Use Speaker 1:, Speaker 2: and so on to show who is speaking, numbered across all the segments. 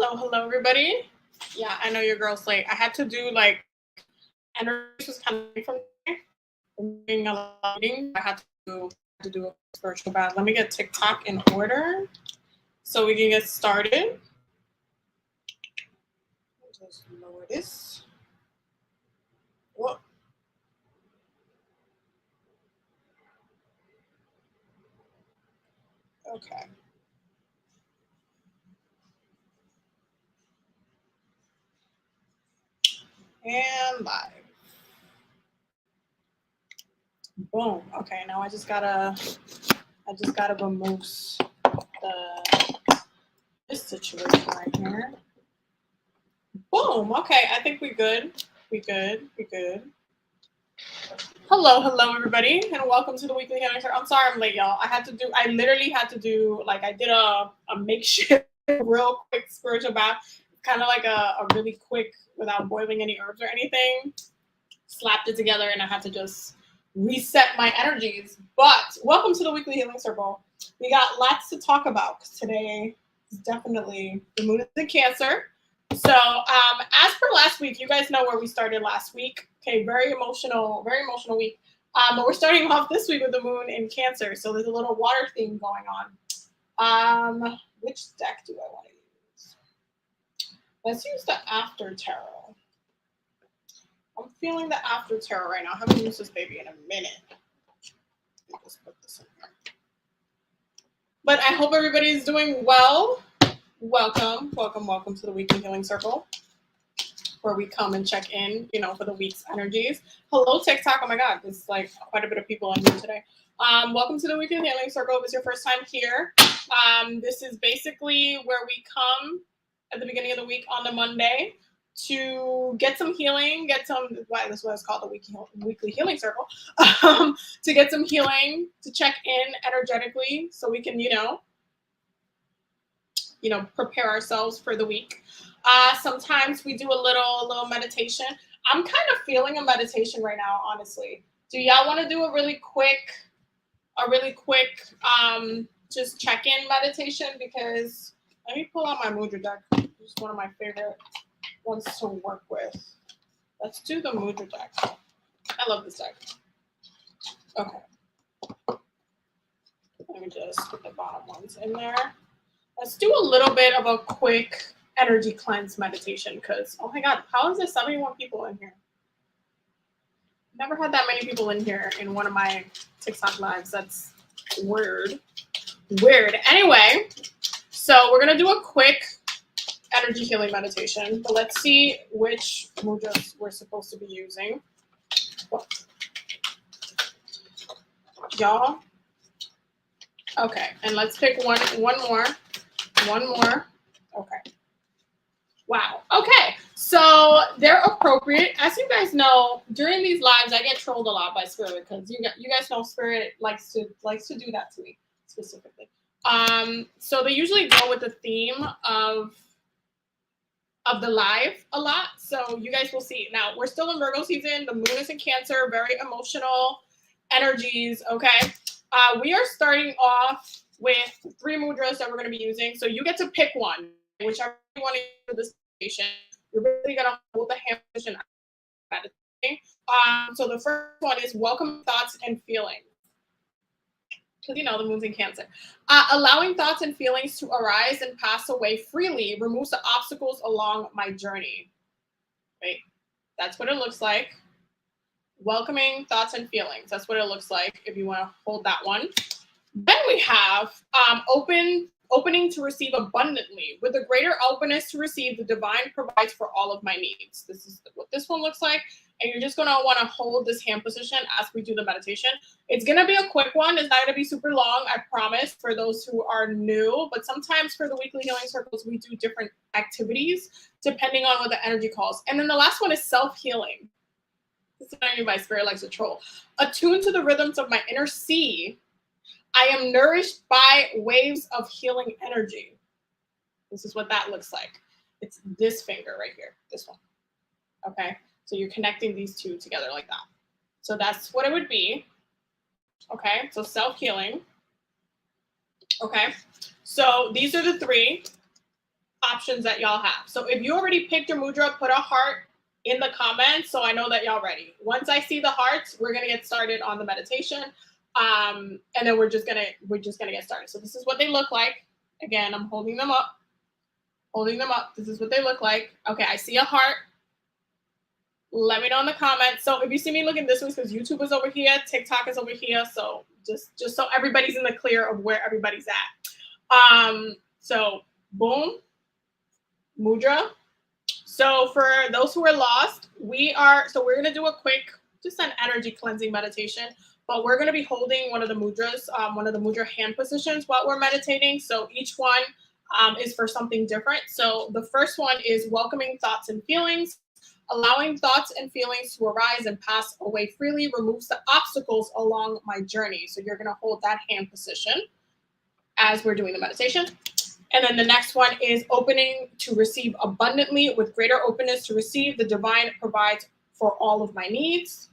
Speaker 1: Hello, everybody. Yeah, I know your girl's late. I had to do like energy was coming from doing a lot of meetings. I had to do a spiritual bath. Let me get TikTok in order so we can get started. Just lower this. Whoa. Okay. And live. Boom. Okay, now I just gotta remove this situation right here. Boom. Okay, I think we good. We good. Hello, everybody, and welcome to the weekly healing circle. I'm sorry I'm late, y'all. I literally had to do, like, I did a makeshift, real quick spiritual bath, kind of like a really quick, without boiling any herbs or anything, slapped it together, and I had to just reset my energies. But welcome to the weekly healing circle. We got lots to talk about, because today is definitely the moon is in Cancer. So as per last week, you guys know where we started last week. Okay, very emotional week. But we're starting off this week with the moon in Cancer. So there's a little water theme going on. Which deck do I want to use? Let's use the After Tarot. I'm feeling the After Tarot right now. I haven't used this baby in a minute. Let me just put this in here. But I hope everybody's doing well. Welcome to the weekly healing circle, where we come and check in, for the week's energies. Hello, TikTok. Oh my God, there's like quite a bit of people in here today. Welcome to the weekly healing circle. If it's your first time here, this is basically where we come at the beginning of the week on the Monday to get some healing, that's why it's called the weekly healing circle, to get some healing, to check in energetically so we can, prepare ourselves for the week. Sometimes we do a little meditation. I'm kind of feeling a meditation right now, honestly. Do y'all want to do a really quick, just check-in meditation? Because let me pull out my Mudra deck. It's one of my favorite ones to work with. Let's do the Mudra deck. I love this deck. Okay. Let me just put the bottom ones in there. Let's do a little bit of a quick energy cleanse meditation because, oh my God, how is there 71 people in here? Never had that many people in here in one of my TikTok lives. That's weird. Anyway, so we're going to do a quick energy healing meditation, but let's see which mudras we're supposed to be using. Y'all? Okay, and let's pick one more. Okay. Wow. Okay. So they're appropriate. As you guys know, during these lives, I get trolled a lot by Spirit because you guys know Spirit likes to do that to me specifically. So they usually go with the theme of the live a lot. So you guys will see. Now we're still in Virgo season. The moon is in Cancer. Very emotional energies. Okay. We are starting off with 3 mudras that we're going to be using. So you get to pick one, whichever you want to use for this meditation. You're really going to hold the hand position. So the first one is welcome thoughts and feelings. Because, the moon's in Cancer. Allowing thoughts and feelings to arise and pass away freely removes the obstacles along my journey. Right? That's what it looks like. Welcoming thoughts and feelings. That's what it looks like if you want to hold that one. Then we have opening to receive abundantly. With a greater openness to receive, the divine provides for all of my needs. This is what this one looks like. And you're just going to want to hold this hand position as we do the meditation. It's going to be a quick one. It's not going to be super long, I promise, for those who are new. But sometimes for the weekly healing circles, we do different activities depending on what the energy calls. And then the last one is self-healing. This is what I mean by Spirit likes to troll. Attuned to the rhythms of my inner sea, I am nourished by waves of healing energy. This is what that looks like. It's this finger right here, this one. Okay, so you're connecting these two together like that. So that's what it would be. Okay, so self-healing. Okay, so these are the 3. options that y'all have. So if you already picked your mudra, put a heart in the comments so I know that y'all ready. Once I see the hearts, we're gonna get started on the meditation. And then we're just gonna get started. So this is what they look like. Again, I'm holding them up. This is what they look like. Okay, I see a heart. Let me know in the comments. So if you see me looking this way, because YouTube is over here, TikTok is over here. So just so everybody's in the clear of where everybody's at. So boom, mudra. So for those who are lost, we're gonna do a quick, just an energy cleansing meditation, but we're gonna be holding one of the mudras, one of the mudra hand positions while we're meditating. So each one is for something different. So the first one is welcoming thoughts and feelings. Allowing thoughts and feelings to arise and pass away freely removes the obstacles along my journey. So you're gonna hold that hand position as we're doing the meditation. And then the next one is opening to receive abundantly. With greater openness to receive, the divine provides for all of my needs.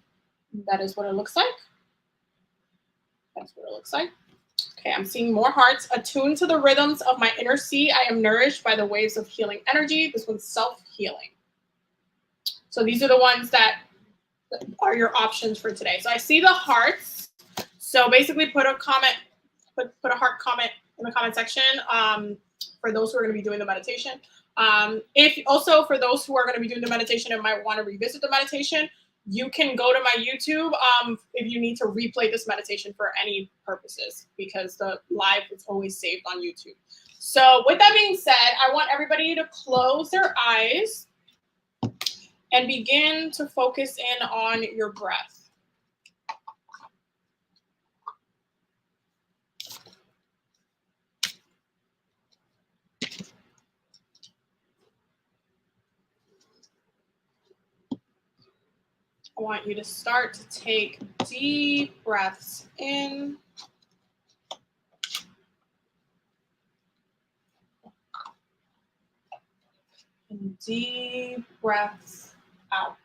Speaker 1: That is what it looks like. That's what it looks like. Okay, I'm seeing more hearts. Attuned to the rhythms of my inner sea, I am nourished by the waves of healing energy. This one's self-healing. So these are the ones that are your options for today. So I see the hearts. So basically put a comment, put a heart comment in the comment section for those who are going to be doing the meditation. If also for those who are going to be doing the meditation and might want to revisit the meditation, you can go to my YouTube if you need to replay this meditation for any purposes, because the live is always saved on YouTube. So with that being said, I want everybody to close their eyes and begin to focus in on your breath. I want you to start to take deep breaths in and deep breaths out.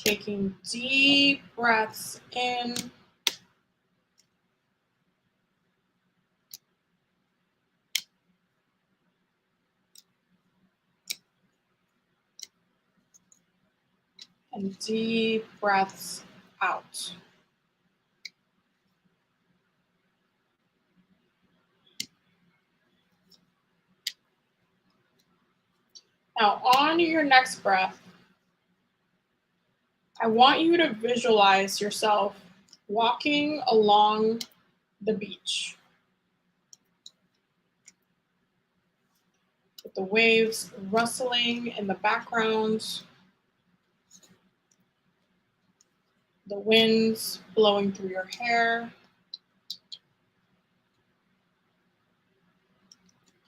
Speaker 1: Taking deep breaths in and deep breaths out. Now on your next breath, I want you to visualize yourself walking along the beach with the waves rustling in the background, the winds blowing through your hair,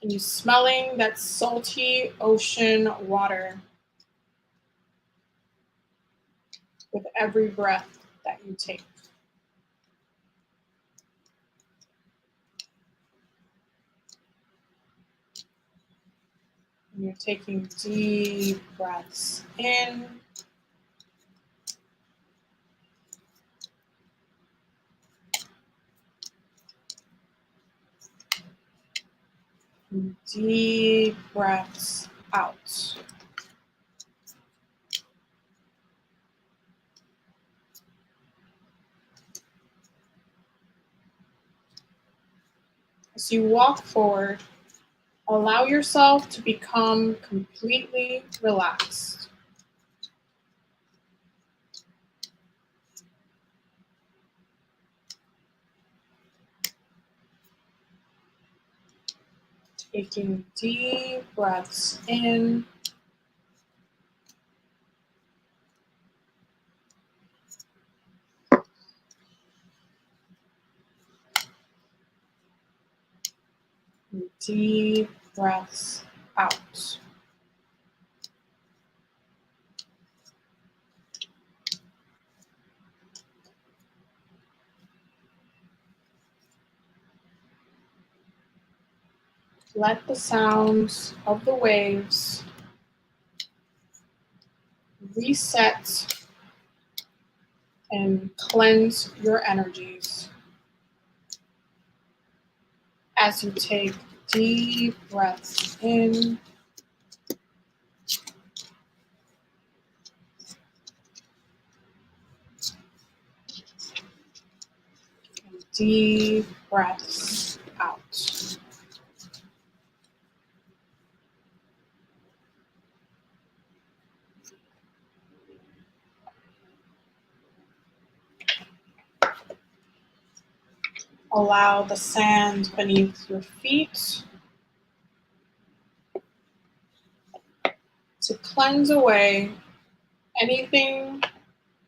Speaker 1: and you smelling that salty ocean water with every breath that you take. And you're taking deep breaths in and deep breaths out. As you walk forward, allow yourself to become completely relaxed. Taking deep breaths in and deep breaths out. Let the sounds of the waves reset and cleanse your energies as you take deep breaths in and deep breaths out. Allow the sand beneath your feet to cleanse away anything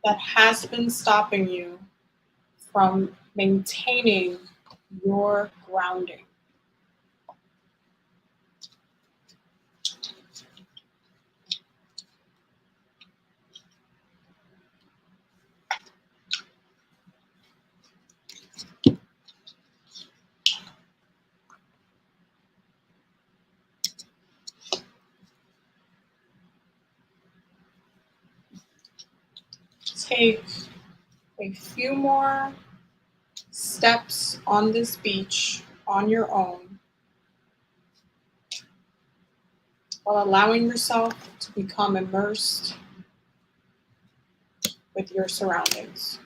Speaker 1: that has been stopping you from maintaining your grounding. Take a few more steps on this beach on your own while allowing yourself to become immersed with your surroundings.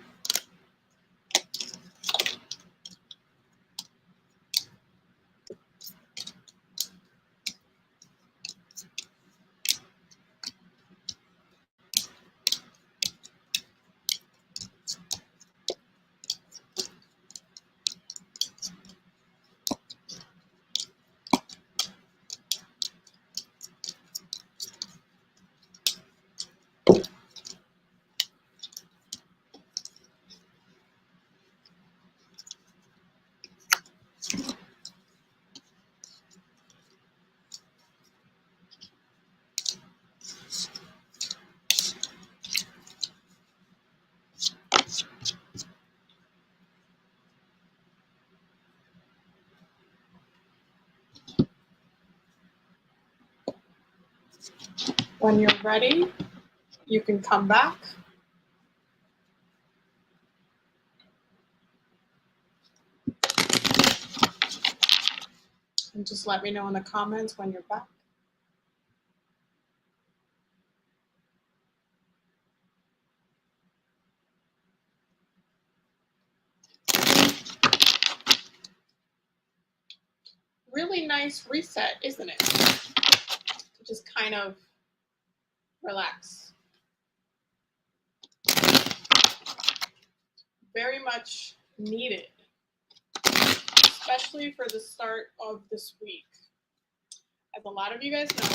Speaker 1: When you're ready, you can come back and just let me know in the comments when you're back. Really nice reset, isn't it? To just kind of relax. Very much needed, especially for the start of this week. As a lot of you guys know,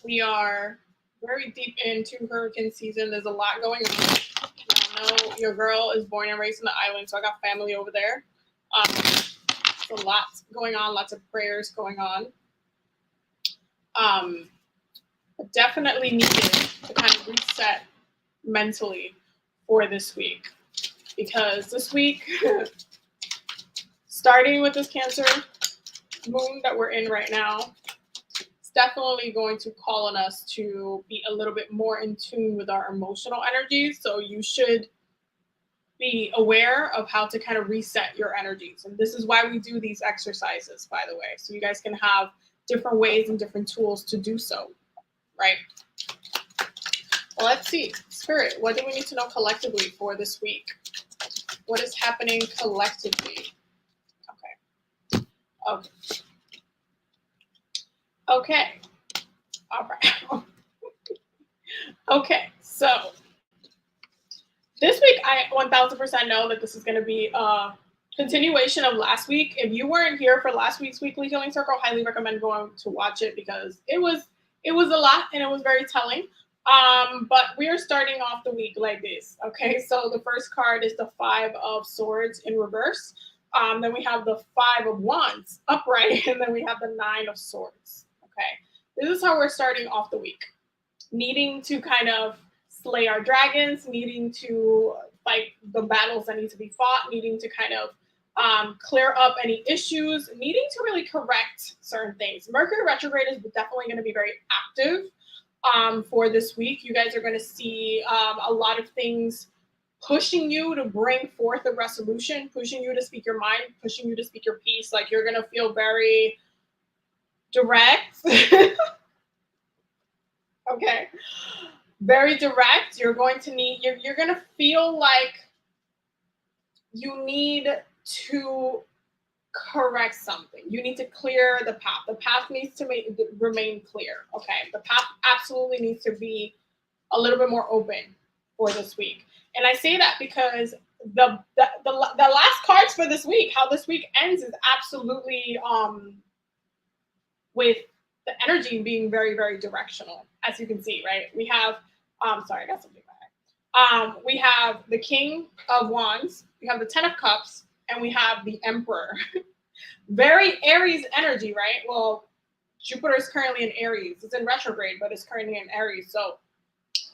Speaker 1: we are very deep into hurricane season. There's a lot going on. I know your girl is born and raised in the island, so I got family over there. So lots going on, lots of prayers going on. Definitely needed to kind of reset mentally for this week, because this week, starting with this Cancer moon that we're in right now, it's definitely going to call on us to be a little bit more in tune with our emotional energies. So you should be aware of how to kind of reset your energies. And this is why we do these exercises, by the way. So you guys can have different ways and different tools to do so, right? Well, let's see. Spirit, what do we need to know collectively for this week? What is happening collectively? Okay. Okay. All right. Okay. So this week, I 1000% know that this is going to be a continuation of last week. If you weren't here for last week's Weekly Healing Circle, highly recommend going to watch it, because it was a lot and it was very telling. But we are starting off the week like this. Okay, so the first card is the 5 of Swords in reverse. Then we have the 5 of Wands upright, and then we have the 9 of Swords. Okay, this is how we're starting off the week. Needing to kind of slay our dragons, needing to fight the battles that need to be fought, needing to kind of clear up any issues, needing to really correct certain things. Mercury retrograde is definitely going to be very active for this week. You guys are going to see a lot of things pushing you to bring forth a resolution, pushing you to speak your mind, pushing you to speak your piece. Like you're going to feel very direct. Okay. Very direct. You're going to need, you're going to feel like you need to correct something. You need to clear the path. The path needs to remain clear. Okay. The path absolutely needs to be a little bit more open for this week. And I say that because the last cards for this week, how this week ends, is absolutely with the energy being very, very directional, as you can see, right? We have, sorry, I got something back. We have the King of Wands, we have the Ten of Cups, and we have the Emperor. Very Aries energy, right? Well, Jupiter is currently in Aries. It's in retrograde, but it's currently in Aries. So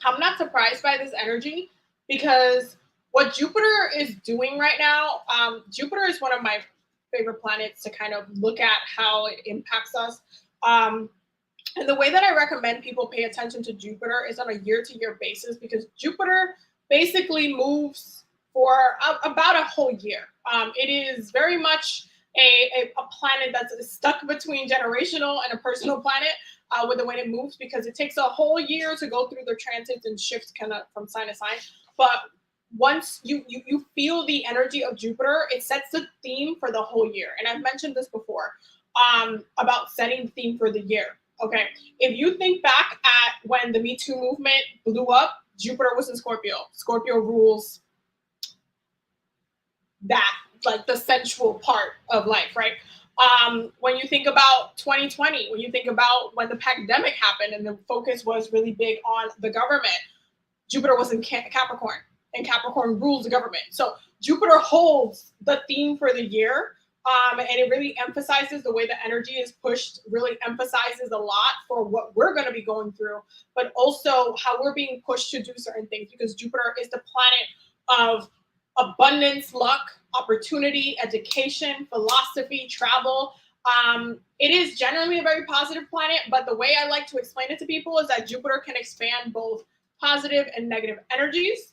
Speaker 1: I'm not surprised by this energy because what Jupiter is doing right now, Jupiter is one of my favorite planets to kind of look at how it impacts us. And the way that I recommend people pay attention to Jupiter is on a year-to-year basis, because Jupiter basically moves for about a whole year. It is very much a planet that's stuck between generational and a personal planet with the way it moves, because it takes a whole year to go through the transits and shifts kind of from sign to sign. But once you feel the energy of Jupiter, it sets the theme for the whole year. And I've mentioned this before about setting the theme for the year. Okay, if you think back at when the Me Too movement blew up, Jupiter was in Scorpio. Scorpio rules that, like the sensual part of life, right? When you think about 2020, when you think about when the pandemic happened and the focus was really big on the government, Jupiter was in Capricorn, and Capricorn rules the government. So Jupiter holds the theme for the year, and it really emphasizes the way the energy is pushed, really emphasizes a lot for what we're going to be going through, but also how we're being pushed to do certain things, because Jupiter is the planet of abundance, luck, opportunity, education, philosophy, travel. It is generally a very positive planet, but the way I like to explain it to people is that Jupiter can expand both positive and negative energies.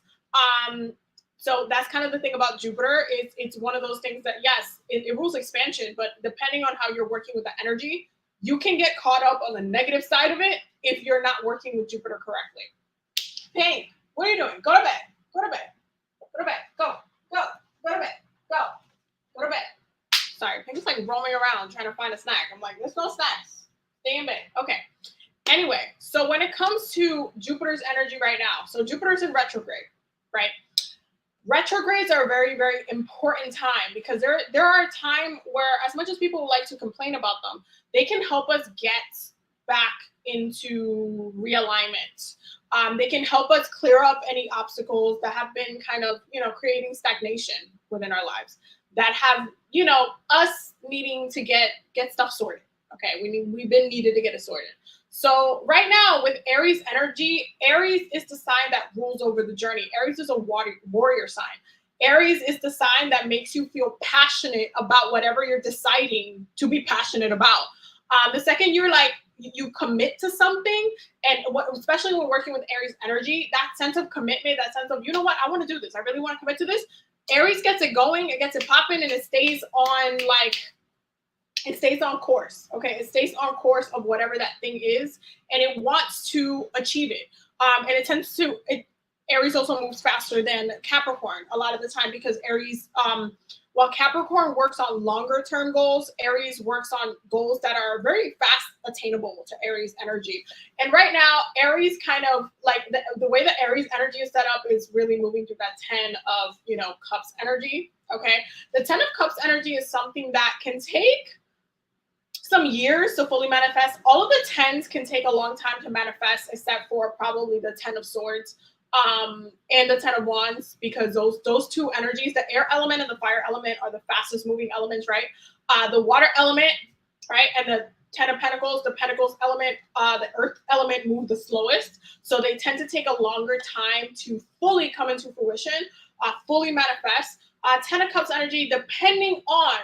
Speaker 1: So that's kind of the thing about Jupiter. It's one of those things that, yes, it rules expansion, but depending on how you're working with the energy, you can get caught up on the negative side of it if you're not working with Jupiter correctly. Pink, what are you doing? Go to bed. Go to bed. Go to bed. Go. Go. Go to bed. Go. Go to bed. Sorry, Pink is like roaming around trying to find a snack. I'm like, there's no snacks. Stay in bed. Okay. Anyway, so when it comes to Jupiter's energy right now, so Jupiter's in retrograde, right? Retrogrades are a very, very important time, because there are a time where, as much as people like to complain about them, they can help us get back into realignment. They can help us clear up any obstacles that have been kind of, creating stagnation within our lives, that have, us needing to get stuff sorted. Okay, we've been needed to get it sorted. So right now with Aries energy, Aries is the sign that rules over the journey. Aries is a warrior sign. Aries is the sign that makes you feel passionate about whatever you're deciding to be passionate about. The second you're like, you commit to something, and especially when working with Aries energy, that sense of commitment, that sense of, you know what, I want to do this. I really want to commit to this. Aries gets it going, it gets it popping, and it stays on course. Okay, it stays on course of whatever that thing is, and it wants to achieve it. And it tends to. Aries also moves faster than Capricorn a lot of the time, because Aries, while Capricorn works on longer term goals, Aries works on goals that are very fast attainable to Aries energy. And right now, Aries kind of like the way that Aries energy is set up is really moving through that 10 of Cups energy. Okay, the 10 of Cups energy is something that can take some years to fully manifest. All of the 10s can take a long time to manifest, except for probably the 10 of Swords and the 10 of Wands, because those two energies, the air element and the fire element, are the fastest moving elements, right? The water element, right, and the 10 of Pentacles, the Pentacles element, the earth element move the slowest. So they tend to take a longer time to fully come into fruition, fully manifest. Ten of Cups energy, depending on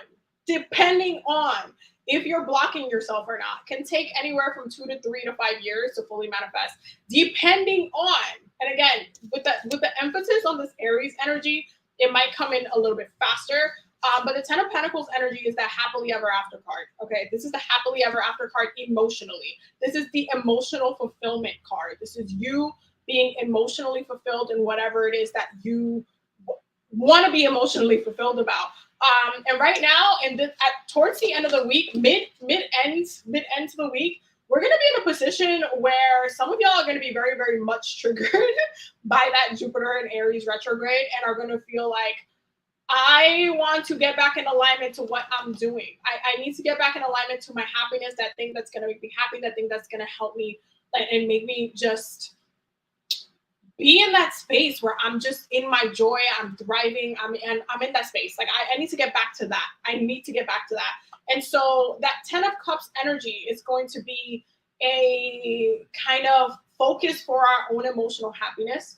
Speaker 1: if you're blocking yourself or not, can take anywhere from 2 to 3 to 5 years to fully manifest, depending on. And again, with the emphasis on this Aries energy, it might come in a little bit faster. But the Ten of Pentacles energy is that happily ever after card. Okay, this is the happily ever after card emotionally. This is the emotional fulfillment card. This is you being emotionally fulfilled in whatever it is that you want to be emotionally fulfilled about. And right now, towards the end of the week, mid end to the week, we're going to be in a position where some of y'all are going to be very, very much triggered by that Jupiter and Aries retrograde and are going to feel like, I want to get back in alignment to what I'm doing. I need to get back in alignment to my happiness, that thing that's going to make me happy, that thing that's going to help me and make me just be in that space where I'm just in my joy, I'm thriving, I'm in that space. Like I need to get back to that. I need to get back to that. And so that Ten of Cups energy is going to be a kind of focus for our own emotional happiness,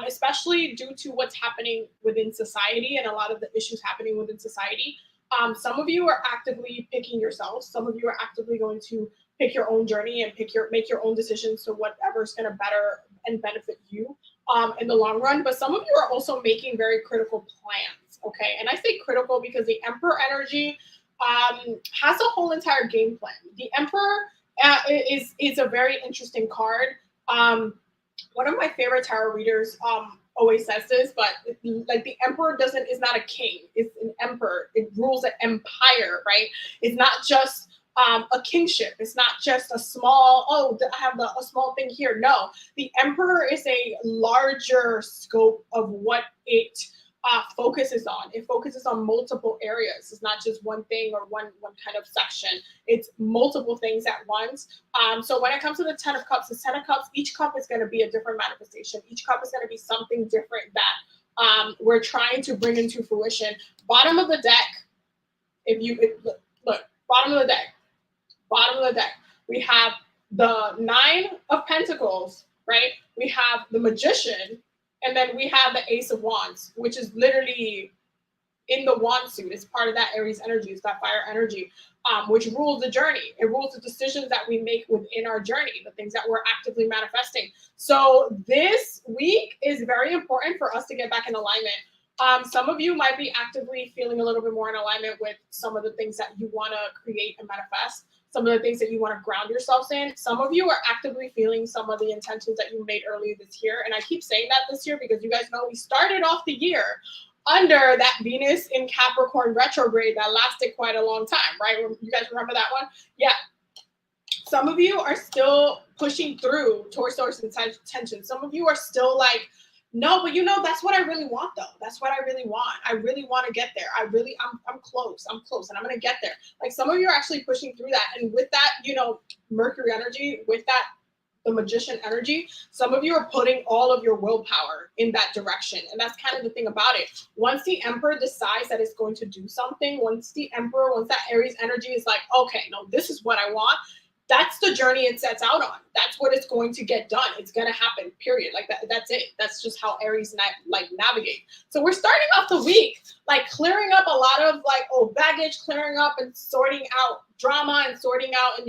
Speaker 1: especially due to what's happening within society and a lot of the issues happening within society. Some of you are actively picking yourselves. Some of you are actively going to pick your own journey and make your own decisions to whatever's going to better and benefit you in the long run. But some of you are also making very critical plans. Okay, and I say critical because the Emperor energy has a whole entire game plan. The Emperor is a very interesting card. One of my favorite tarot readers always says this, but like the Emperor is not a king, it's an emperor. It rules an empire, right? It's not just a kingship. It's not just a small, I have a small thing here. No, the Emperor is a larger scope of what it focuses on. It focuses on multiple areas. It's not just one thing or one kind of section. It's multiple things at once. So when it comes to the Ten of Cups, each cup is going to be a different manifestation. Each cup is going to be something different that we're trying to bring into fruition. Bottom of the deck, look, bottom of the deck, we have the Nine of Pentacles, right? We have the Magician, and then we have the Ace of Wands, which is literally in the wand suit. It's part of that Aries energy. It's that fire energy, which rules the journey. It rules the decisions that we make within our journey, the things that we're actively manifesting. So this week is very important for us to get back in alignment. Some of you might be actively feeling a little bit more in alignment with some of the things that you want to create and manifest, some of the things that you want to ground yourselves in. Some of you are actively feeling some of the intentions that you made earlier this year. And I keep saying that this year because you guys know we started off the year under that Venus in Capricorn retrograde that lasted quite a long time, right? You guys remember that one? Yeah. Some of you are still pushing through towards those intentions. Some of you are still like, no, but that's what I really want though. That's what I really want. I really want to get there. I'm close. I'm close and I'm going to get there. Like some of you are actually pushing through that. And with that, Mercury energy, with that, the Magician energy, some of you are putting all of your willpower in that direction. And that's kind of the thing about it. Once the Emperor decides that it's going to do something, once that Aries energy is like, okay, no, this is what I want. That's the journey it sets out on. That's what it's going to get done. It's going to happen, period. Like that's it. That's just how Aries navigate. So we're starting off the week, like clearing up a lot of old baggage, clearing up and sorting out drama and sorting out and,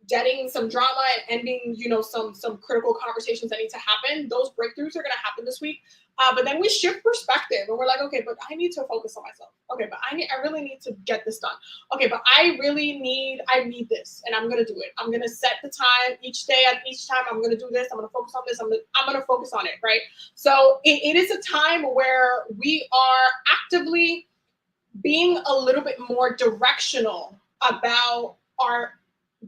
Speaker 1: getting some drama and ending, some critical conversations that need to happen. Those breakthroughs are going to happen this week. But then we shift perspective and we're like, okay, but I need to focus on myself. Okay, but I really need to get this done. Okay, but I need this and I'm going to do it. I'm going to set the time each time I'm going to do this. I'm going to focus on this. I'm going to focus on it, right? So it is a time where we are actively being a little bit more directional about our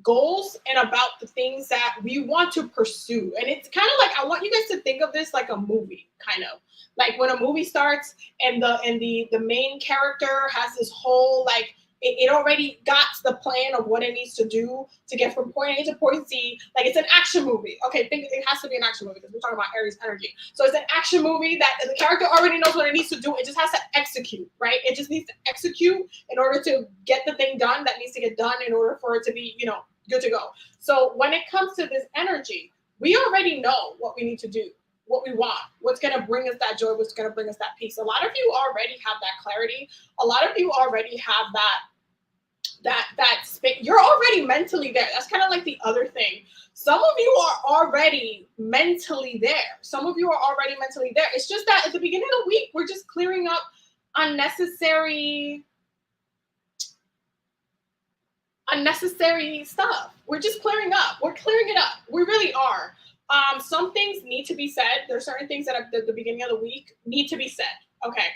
Speaker 1: goals and about the things that we want to pursue. And it's kind of like, I want you guys to think of this like a movie, kind of like when a movie starts and the main character has this whole it already got the plan of what it needs to do to get from point A to point Z. Like it's an action movie. Okay, it has to be an action movie because we're talking about Aries energy. So it's an action movie that the character already knows what it needs to do. It just has to execute, right? It just needs to execute in order to get the thing done that needs to get done in order for it to be, good to go. So when it comes to this energy, we already know what we need to do. what we want, what's going to bring us that joy, what's going to bring us that peace. A lot of you already have that clarity. A lot of you already have that space. You're already mentally there. That's kind of like the other thing. Some of you are already mentally there. Some of you are already mentally there. It's just that at the beginning of the week, we're just clearing up unnecessary stuff. We're just clearing up. We're clearing it up. We really are. Some things need to be said. There's certain things that at the beginning of the week need to be said. Okay.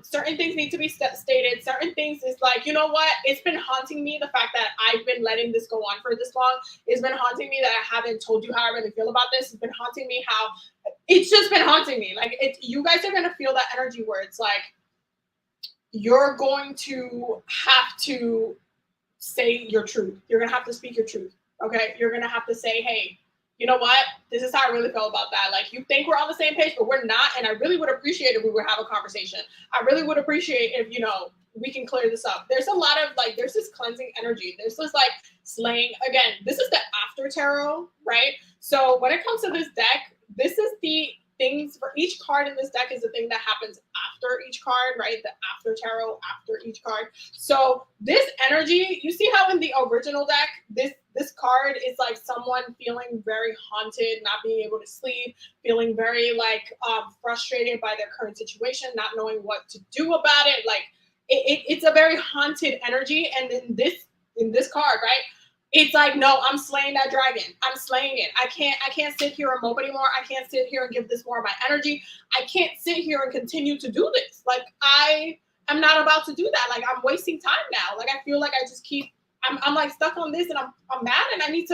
Speaker 1: Certain things need to be stated. Certain things is like, you know what? It's been haunting me, the fact that I've been letting this go on for this long. It's been haunting me that I haven't told you how I really feel about this. It's been haunting me how it's just been haunting me. Like, you guys are going to feel that energy where it's like, you're going to have to say your truth. You're going to have to speak your truth. Okay. You're going to have to say, hey, you know what? This is how I really feel about that. Like, you think we're on the same page, but we're not. And I really would appreciate if we would have a conversation. I really would appreciate if, we can clear this up. There's a lot of there's this cleansing energy. There's this slaying. Again, this is the after tarot, right? So when it comes to this deck, this is the things for each card in this deck is the thing that happens after each card, right? The after tarot, after each card. So this energy, you see how in the original deck, this card is like someone feeling very haunted, not being able to sleep, feeling very frustrated by their current situation, not knowing what to do about it. Like it's a very haunted energy. And in this card, right? It's like, no, I'm slaying that dragon. I'm slaying it. I can't sit here and mope anymore. I can't sit here and give this more of my energy. I can't sit here and continue to do this. Like, I am not about to do that. Like, I'm wasting time now. Like, I feel like I just I'm like stuck on this and I'm mad and I need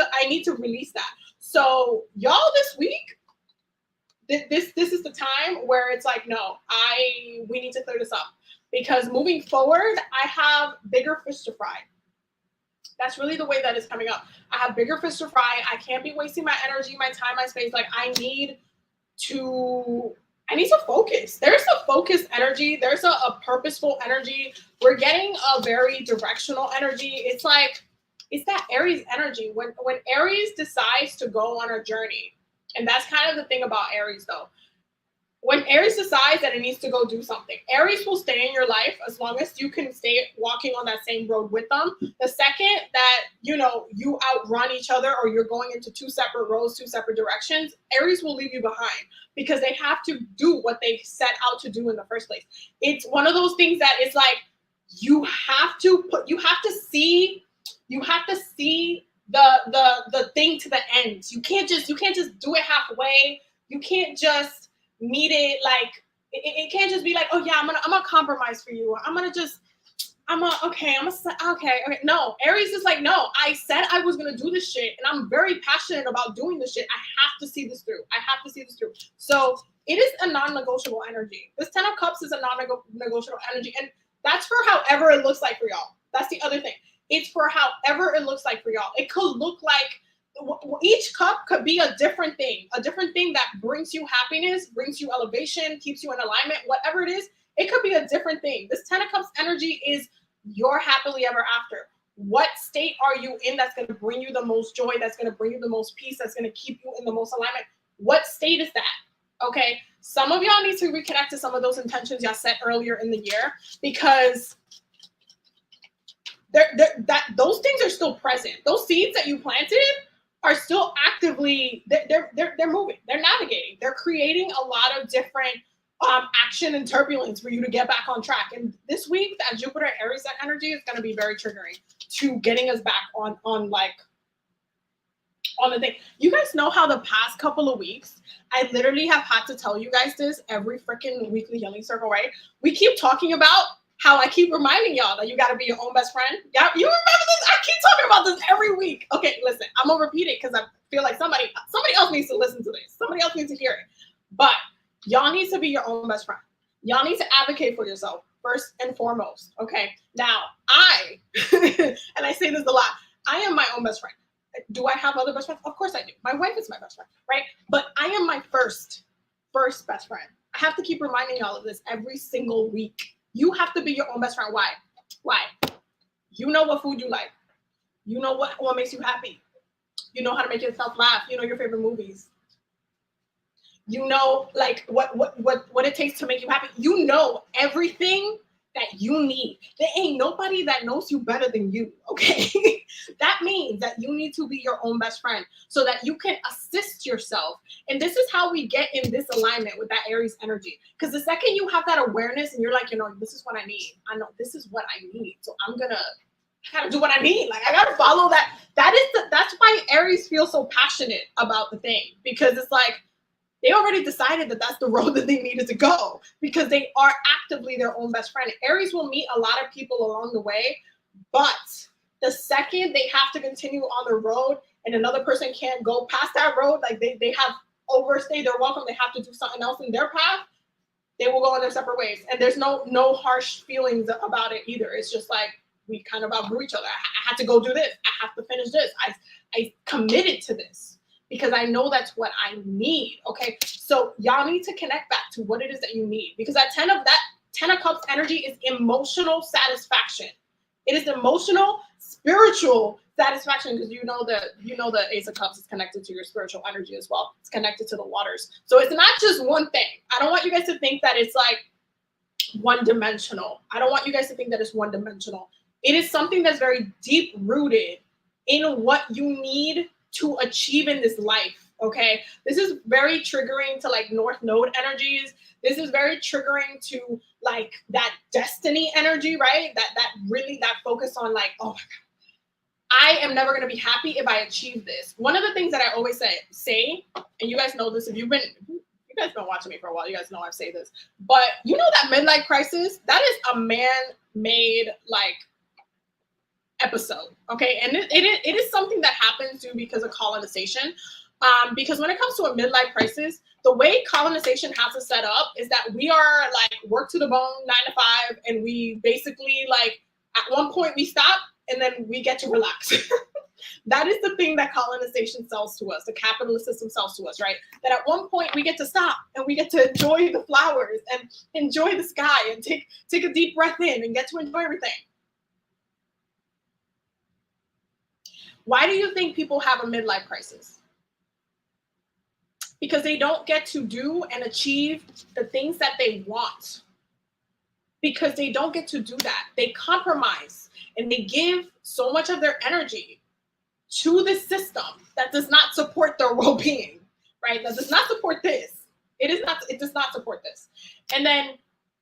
Speaker 1: to release that. So y'all this week, this is the time where it's like, no, we need to clear this up, because moving forward, I have bigger fish to fry. That's really the way that is coming up. I have bigger fish to fry. I can't be wasting my energy, my time, my space. Like, I need to focus. There's a focused energy. There's a purposeful energy. We're getting a very directional energy. It's that Aries energy. When Aries decides to go on a journey, and that's kind of the thing about Aries though. When Aries decides that it needs to go do something, Aries will stay in your life as long as you can stay walking on that same road with them. The second that, you outrun each other or you're going into two separate roads, two separate directions, Aries will leave you behind because they have to do what they set out to do in the first place. It's one of those things that it's like, you have to see the thing to the end. You can't just do it halfway. You can't just meet it it can't just be like, oh yeah, I'm gonna compromise for you. Okay. No, Aries is like, no, I said I was gonna do this shit, and I'm very passionate about doing this shit. I have to see this through. So it is a non-negotiable energy. This 10 of Cups is a non-negotiable energy, and that's for however it looks like for y'all. That's the other thing. It's for however it looks like for y'all. It could look like each cup could be a different thing that brings you happiness, brings you elevation, keeps you in alignment, whatever it is. It could be a different thing. This 10 of Cups energy is your happily ever after. What state are you in that's going to bring you the most joy, that's going to bring you the most peace, that's going to keep you in the most alignment? What state is that? Okay, some of y'all need to reconnect to some of those intentions y'all set earlier in the year, because those things are still present. Those seeds that you planted are still actively, they're moving, they're navigating, they're creating a lot of different action and turbulence for you to get back on track. And this week, that Jupiter Aries energy is going to be very triggering to getting us back on the thing. You guys know how the past couple of weeks, I literally have had to tell you guys this every freaking weekly healing circle, right? We keep talking about how I keep reminding y'all that you got to be your own best friend. Yeah, you remember this? I keep talking about this every week. Okay, listen, I'm gonna repeat it because I feel like somebody else needs to listen to this. Somebody else needs to hear it. But y'all need to be your own best friend. Y'all need to advocate for yourself first and foremost. Okay. Now, and I say this a lot, I am my own best friend. Do I have other best friends? Of course I do. My wife is my best friend, right? But I am my first best friend. I have to keep reminding y'all of this every single week. You have to be your own best friend. Why? You know what food you like. You know what makes you happy. You know how to make yourself laugh. You know your favorite movies. You know, like what it takes to make you happy. You know everything that you need. There ain't nobody that knows you better than you. Okay. That means that you need to be your own best friend so that you can assist yourself. And this is how we get in this alignment with that Aries energy. Because the second you have that awareness and you're like, you know, this is what I need. I know this is what I need. So I gotta do what I need. Like I gotta follow that. That's why Aries feels so passionate about the thing, because it's like they already decided that that's the road that they needed to go, because they are actively their own best friend. Aries will meet a lot of people along the way, but the second they have to continue on the road and another person can't go past that road, like they have overstayed their welcome, they have to do something else in their path, they will go on their separate ways. And there's no harsh feelings about it either. It's just like, we kind of outgrew each other. I had to go do this. I have to finish this. I committed to this because I know that's what I need. Okay. So y'all need to connect back to what it is that you need, because that 10 of Cups energy is emotional satisfaction. It is emotional, spiritual satisfaction, because you know the Ace of Cups is connected to your spiritual energy as well. It's connected to the waters. So it's not just one thing. I don't want you guys to think that it's like one dimensional. I don't want you guys to think that it's one dimensional. It is something that's very deep rooted in what you need to achieve in this life. Okay. This is very triggering to like North Node energies. This is very triggering to like that destiny energy, right? That focus on like, oh my God, I am never going to be happy if I achieve this. One of the things that I always say, and you guys know this, if you guys been watching me for a while, you guys know I've said this, but you know that midlife crisis, that is a man-made like episode, okay? And it is something that happens due because of colonization. Because when it comes to a midlife crisis, the way colonization has it set up is that we are like work to the bone, 9 to 5, and we basically like at one point we stop and then we get to relax. That is the thing that colonization sells to us, the capitalist system sells to us, right? That at one point we get to stop and we get to enjoy the flowers and enjoy the sky and take a deep breath in and get to enjoy everything. Why do you think people have a midlife crisis? Because they don't get to do and achieve the things that they want. Because they don't get to do that. They compromise and they give so much of their energy to the system that does not support their well-being, right? That does not support this. It does not support this. And then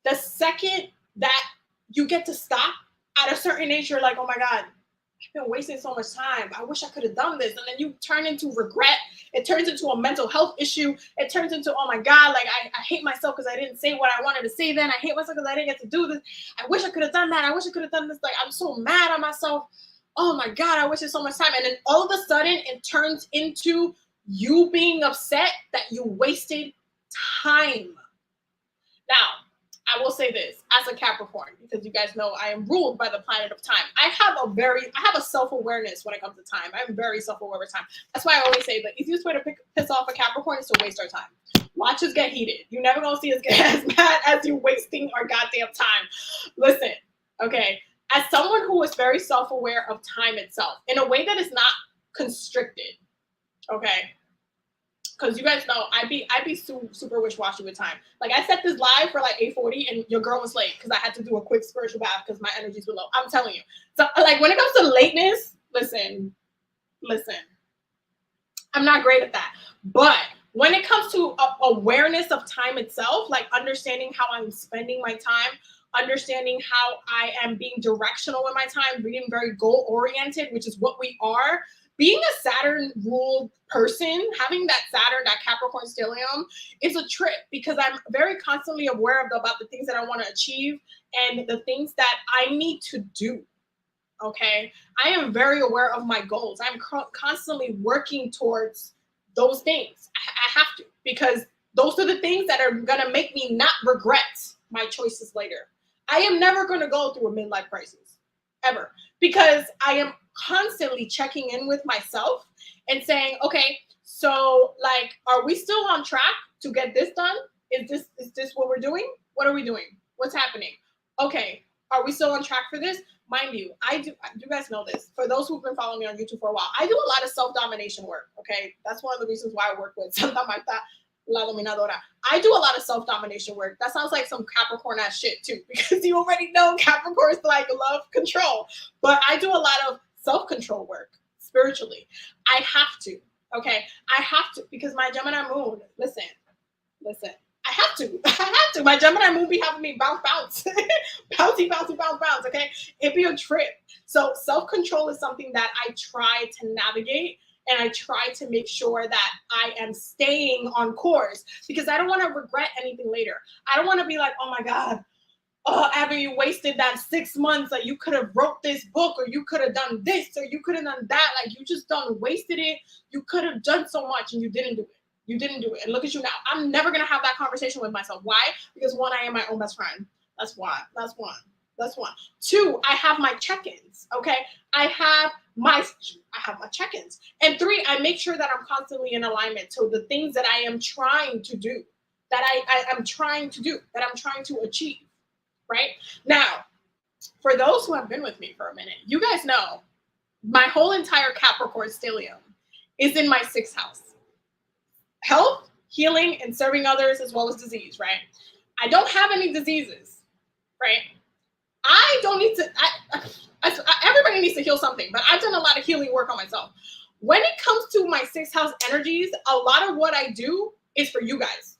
Speaker 1: the second that you get to stop at a certain age, you're like, oh my God, I've been wasting so much time. I wish I could have done this. And then you turn into regret. It turns into a mental health issue. It turns into, oh my God, like I hate myself because I didn't say what I wanted to say then. I hate myself because I didn't get to do this. I wish I could have done that. I wish I could have done this. Like, I'm so mad at myself. Oh my God, I wasted so much time. And then all of a sudden it turns into you being upset that you wasted time. Now, I will say this as a Capricorn, because you guys know I am ruled by the planet of time. I have a self-awareness when it comes to time. I'm very self-aware with time. That's why I always say the easiest way to piss off a Capricorn is to waste our time. Watch us get heated. You're never gonna see us get as mad as you wasting our goddamn time. Listen, okay. As someone who is very self-aware of time itself in a way that is not constricted, okay? Because you guys know I be super wish-washy with time. Like I set this live for like 8:40 and your girl was late because I had to do a quick spiritual bath because my energy's were low. I'm telling you. So like when it comes to lateness, listen. I'm not great at that. But when it comes to awareness of time itself, like understanding how I'm spending my time, understanding how I am being directional with my time, being very goal-oriented, which is what we are. Being a Saturn-ruled person, having that Saturn, that Capricorn stellium, is a trip because I'm very constantly aware about the things that I want to achieve and the things that I need to do. Okay, I am very aware of my goals. I'm constantly working towards those things. I have to, because those are the things that are gonna make me not regret my choices later. I am never gonna go through a midlife crisis, ever, because I am constantly checking in with myself and saying, okay, so like, are we still on track to get this done? Is this what we're doing? What are we doing? What's happening? Okay, are we still on track for this? Mind you, you guys know this. For those who've been following me on YouTube for a while, I do a lot of self-domination work, okay? That's one of the reasons why I work with something like that. La Dominadora. I do a lot of self-domination work. That sounds like some Capricorn ass shit too, because you already know Capricorns like love control. But I do a lot of self-control work spiritually. I have to. Okay. I have to, because my Gemini moon, listen. I have to. I have to. My Gemini moon be having me bounce. Bouncy, bounce. Okay. It be a trip. So self-control is something that I try to navigate, and I try to make sure that I am staying on course, because I don't want to regret anything later. I don't want to be like, oh my God, oh, Abby, you wasted that 6 months. Like, you could have wrote this book, or you could have done this, or you could have done that. Like, you just done wasted it. You could have done so much and you didn't do it. You didn't do it. And look at you now. I'm never going to have that conversation with myself. Why? Because one, I am my own best friend. That's why. That's one. Two, I have my check-ins. Okay. I have my check-ins. And three, I make sure that I'm constantly in alignment to the things that I am trying to do, that I'm trying to achieve. Right? Now, for those who have been with me for a minute, you guys know my whole entire Capricorn stellium is in my 6th house. Health, healing, and serving others, as well as disease, right? I don't have any diseases, right? I don't need to, everybody needs to heal something, but I've done a lot of healing work on myself. When it comes to my 6th house energies, a lot of what I do is for you guys.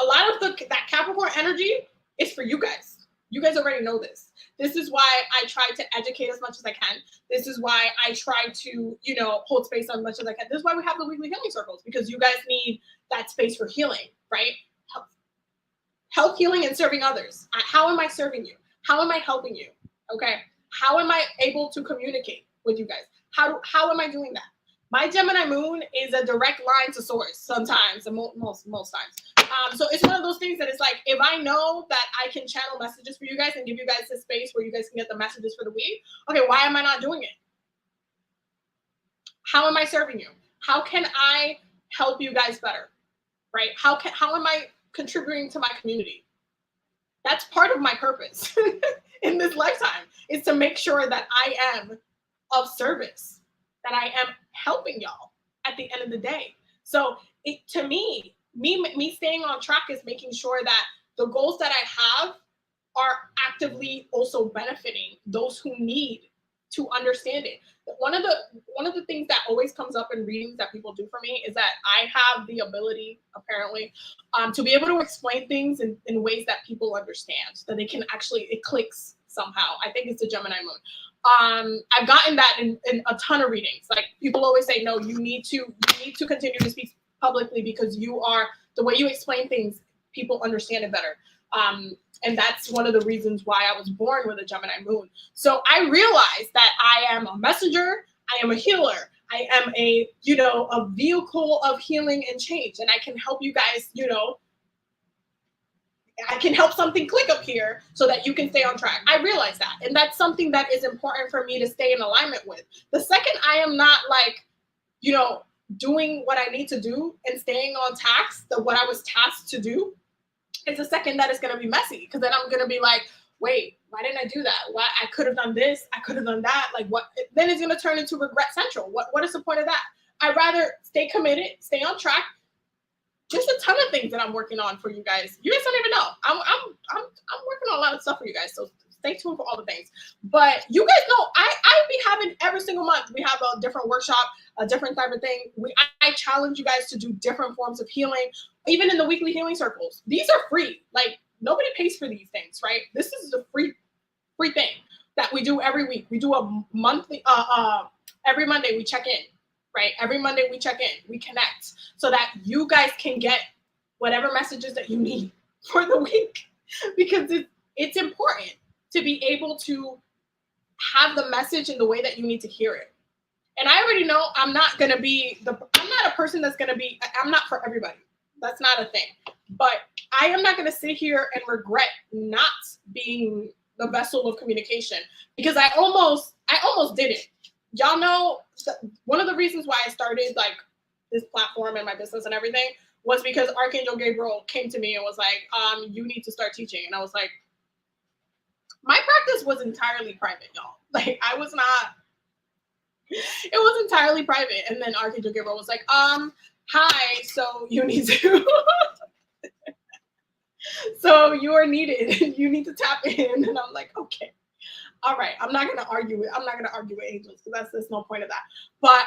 Speaker 1: A lot of that Capricorn energy is for you guys. You guys already know this. This is why I try to educate as much as I can. This is why I try to, hold space as much as I can. This is why we have the weekly healing circles, because you guys need that space for healing, right? Health, healing, and serving others. How am I serving you? How am I helping you? Okay. How am I able to communicate with you guys? How am I doing that? My Gemini moon is a direct line to source sometimes, and most times. So it's one of those things that it's like, if I know that I can channel messages for you guys and give you guys a space where you guys can get the messages for the week, okay, why am I not doing it? How am I serving you? How can I help you guys better? Right? How am I contributing to my community? That's part of my purpose in this lifetime, is to make sure that I am of service, that I am helping y'all at the end of the day. So to me staying on track is making sure that the goals that I have are actively also benefiting those who need to understand it. One of the things that always comes up in readings that people do for me is that I have the ability, apparently, to be able to explain things in ways that people understand, that they can actually, it clicks somehow. I think it's the Gemini moon. I've gotten that in a ton of readings. Like, people always say, no, you need to continue to speak publicly, because the way you explain things, people understand it better. And that's one of the reasons why I was born with a Gemini moon. So I realized that I am a messenger, I am a healer, I am a vehicle of healing and change. And I can help you guys, I can help something click up here so that you can stay on track. I realize that. And that's something that is important for me to stay in alignment with. The second I am not doing what I need to do and staying on task, what I was tasked to do, it's a second that it's going to be messy, because then I'm going to be like, wait, why didn't I do that? Why I could have done this, I could have done that. Like, what? Then it's going to turn into regret central. What is the point of that? I'd rather stay committed, stay on track. Just a ton of things that I'm working on for you guys. You guys don't even know. I'm working on a lot of stuff for you guys. So stay tuned for all the things. But you guys know I be having every single month, we have a different workshop, a different type of thing. I challenge you guys to do different forms of healing, even in the weekly healing circles. These are free. Like, nobody pays for these things, right? This is the free thing that we do every week. We do a monthly, every Monday we check in, right? Every Monday we check in, we connect, so that you guys can get whatever messages that you need for the week, because it's important to be able to have the message in the way that you need to hear it. And I already know I'm not a person that's going to be, I'm not for everybody. That's not a thing. But I am not going to sit here and regret not being the vessel of communication, because I almost did it. Y'all know one of the reasons why I started like this platform and my business and everything was because Archangel Gabriel came to me and was like, you need to start teaching. And I was like, my practice was entirely private, y'all. Like, it was entirely private. And then Archangel Gabriel was like, hi, so you need to so you are needed. You need to tap in. And I'm like, okay, all right. I'm not gonna argue with angels because there's no point of that. But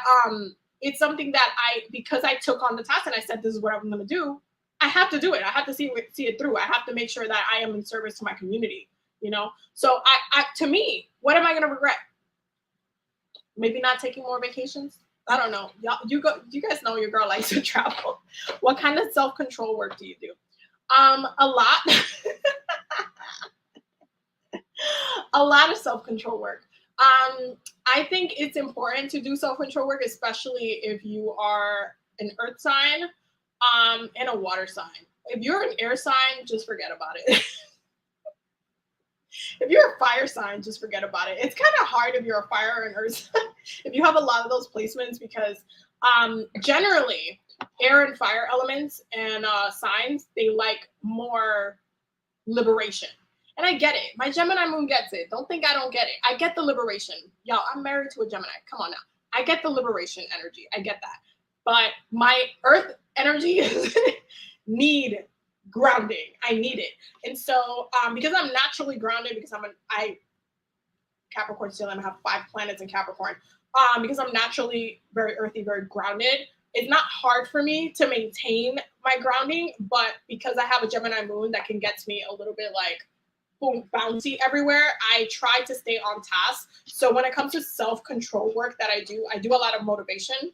Speaker 1: it's something that because I took on the task and I said this is what I'm gonna do, I have to do it. I have to see it through. I have to make sure that I am in service to my community, you know? So to me, what am I gonna regret? Maybe not taking more vacations. I don't know. You guys know your girl likes to travel. What kind of self-control work do you do? A lot. A lot of self-control work. I think it's important to do self-control work, especially if you are an earth sign, and a water sign. If you're an air sign, just forget about it. If you're a fire sign, just forget about it. It's kind of hard if you're a fire or an earth sign, if you have a lot of those placements, because generally air and fire elements and signs, they like more liberation. And I get it. My Gemini moon gets it. Don't think I don't get it. I get the liberation. Y'all, I'm married to a Gemini. Come on now. I get the liberation energy. I get that. But my earth energy need grounding. I need it. And so because I'm naturally grounded, because I Capricorn still, I have 5 planets in Capricorn. Because I'm naturally very earthy, very grounded, it's not hard for me to maintain my grounding, but because I have a Gemini moon that can get me a little bit like boom, bouncy everywhere, I try to stay on task. So when it comes to self-control work that I do a lot of motivation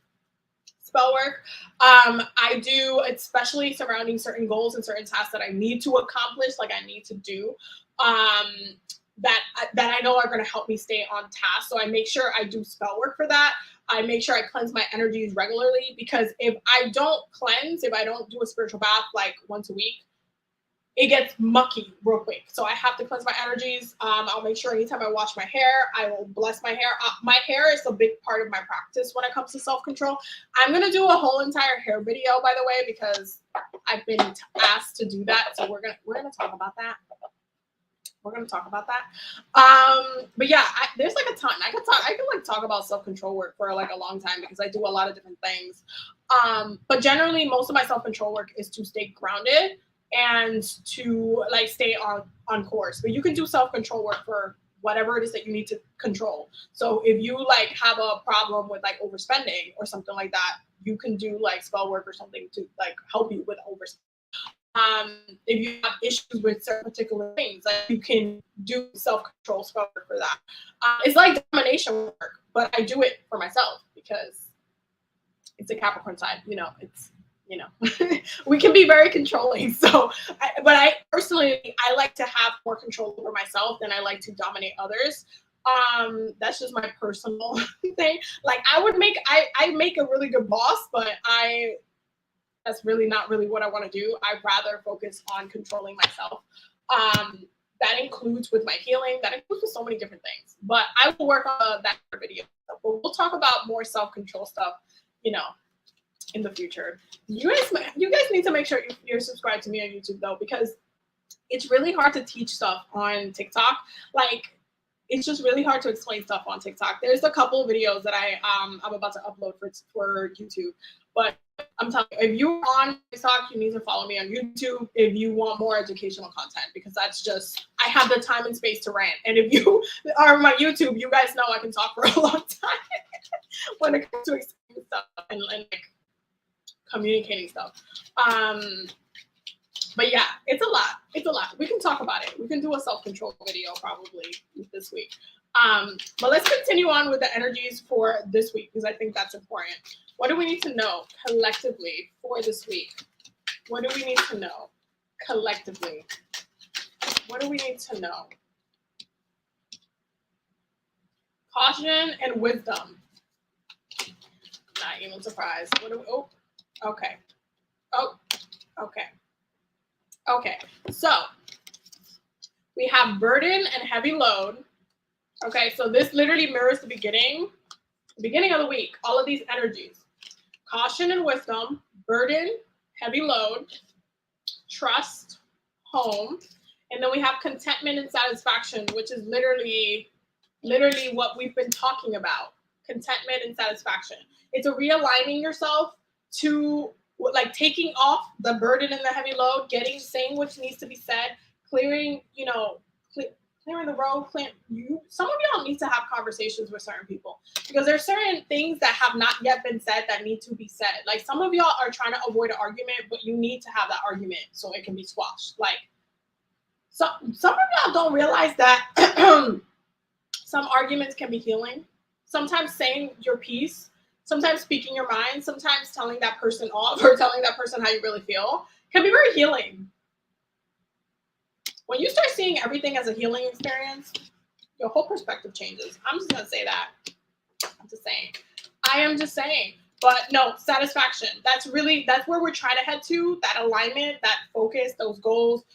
Speaker 1: spell work. I do, especially surrounding certain goals and certain tasks that I need to accomplish, like I need to do, that I know are going to help me stay on task. So I make sure I do spell work for that. I make sure I cleanse my energies regularly, because if I don't cleanse, if I don't do a spiritual bath like once a week, it gets mucky real quick. So I have to cleanse my energies. I'll make sure anytime I wash my hair, I will bless my hair. My hair is a big part of my practice when it comes to self-control. I'm going to do a whole entire hair video, by the way, because I've been asked to do that. So we're going to talk about that. We're going to talk about that. But yeah, there's like a ton. I can talk about self-control work for like a long time, because I do a lot of different things. But generally, most of my self-control work is to stay grounded and to like stay on course. But you can do self-control work for whatever it is that you need to control. So if you like have a problem with like overspending or something like that, you can do like spell work or something to like help you with overspending. If you have issues with certain particular things, like you can do self-control spell work for that. It's like domination work, but I do it for myself because it's a Capricorn side, we can be very controlling. So, but I personally, I like to have more control over myself than I like to dominate others. That's just my personal thing. Like I make a really good boss, but that's really not really what I want to do. I'd rather focus on controlling myself. That includes with my healing, that includes with so many different things, but I will work on that video. But we'll talk about more self-control stuff, in the future. You guys need to make sure you're subscribed to me on YouTube though, because it's really hard to teach stuff on TikTok. Like it's just really hard to explain stuff on TikTok. There's a couple of videos that I'm about to upload for YouTube, but I'm telling you, if you're on TikTok, you need to follow me on YouTube if you want more educational content, because that's just, I have the time and space to rant. And if you are on my YouTube, you guys know I can talk for a long time when it comes to explaining stuff and like communicating stuff. But yeah, it's a lot. We can talk about it. We can do a self-control video probably this week. But let's continue on with the energies for this week, because I think that's important. What do we need to know collectively for this week? What do we need to know collectively? What do we need to know? Caution and wisdom. Not even surprised. Okay. Okay. So we have burden and heavy load. Okay, so this literally mirrors the beginning of the week. All of these energies: caution and wisdom, burden, heavy load, trust, home, and then we have contentment and satisfaction, which is literally what we've been talking about. Contentment and satisfaction. It's a realigning yourself to like taking off the burden and the heavy load, saying what needs to be said, clearing, clearing the road. Some of y'all need to have conversations with certain people because there's certain things that have not yet been said that need to be said. Like some of y'all are trying to avoid an argument, but you need to have that argument so it can be squashed. Like some of y'all don't realize that some arguments can be healing. Sometimes saying your piece, sometimes speaking your mind, sometimes telling that person off or telling that person how you really feel can be very healing. When you start seeing everything as a healing experience, your whole perspective changes. I'm just going to say that. I'm just saying. I am just saying. But no, satisfaction. That's where we're trying to head to, that alignment, that focus, those goals,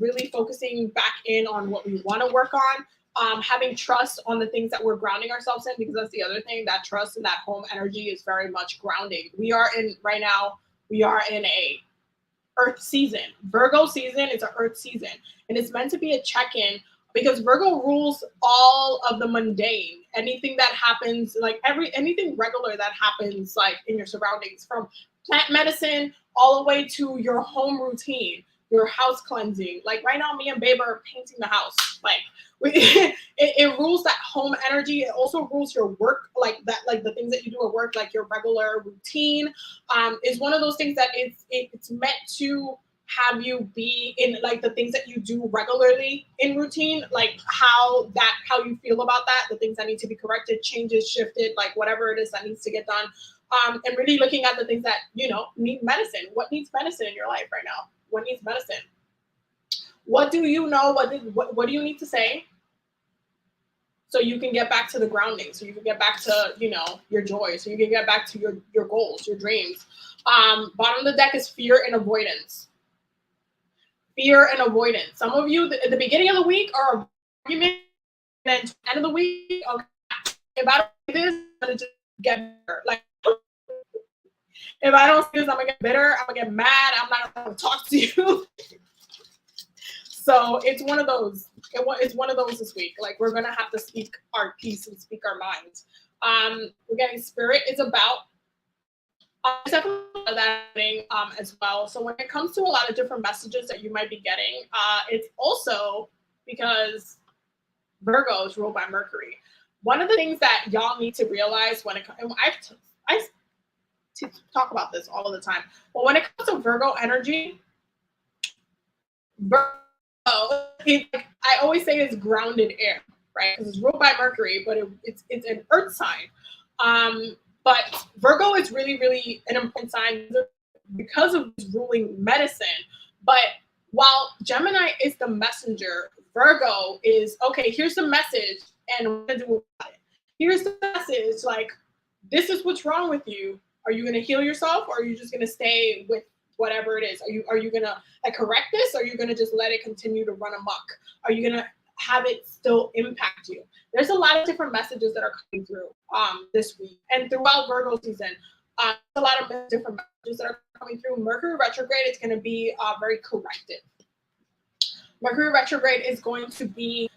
Speaker 1: really focusing back in on what we want to work on, having trust on the things that we're grounding ourselves in, because that's the other thing, that trust and that home energy is very much grounding. We are in a Earth season. Virgo season is an Earth season, and it's meant to be a check-in because Virgo rules all of the mundane. Anything that happens, like anything regular that happens, like in your surroundings, from plant medicine all the way to your home routine, your house cleansing. Like right now, me and Babe are painting the house. Like it rules that home energy. It also rules your work, like the things that you do at work, like your regular routine. Is one of those things that it's meant to have you be in, like the things that you do regularly in routine, like how you feel about that, the things that need to be corrected, changes, shifted, like whatever it is that needs to get done. And really looking at the things that, need medicine. What needs medicine in your life right now? What needs medicine? What do you know? What do you need to say? So you can get back to the grounding. So you can get back to, your joy. So you can get back to your goals, your dreams. Bottom of the deck is fear and avoidance. Fear and avoidance. Some of you at the beginning of the week are argument, and then at the end of the week, okay, if I don't do this, I'm gonna just get better. Like if I don't see this, I'm gonna get bitter, I'm gonna get mad, I'm not gonna talk to you. So it's one of those. It's one of those this week. Like we're gonna have to speak our piece and speak our minds. We're getting spirit is about definitely that as well. So when it comes to a lot of different messages that you might be getting, it's also because Virgo is ruled by Mercury. One of the things that y'all need to realize when it comes, I talk about this all the time, but when it comes to Virgo energy, Virgo, I always say it's grounded air, right? Because it's ruled by Mercury, but it's an earth sign. But Virgo is really, really an important sign because of ruling medicine. But while Gemini is the messenger, Virgo is, okay, here's the message and what to do about it. Here's the message, like, this is what's wrong with you. Are you going to heal yourself, or are you just going to stay with whatever it is? Are you going to correct this, or are you going to just let it continue to run amok? Are you going to have it still impact you? There's a lot of different messages that are coming through this week and throughout Virgo season. A lot of different messages that are coming through. Mercury retrograde is going to be very corrective. Mercury retrograde is going to be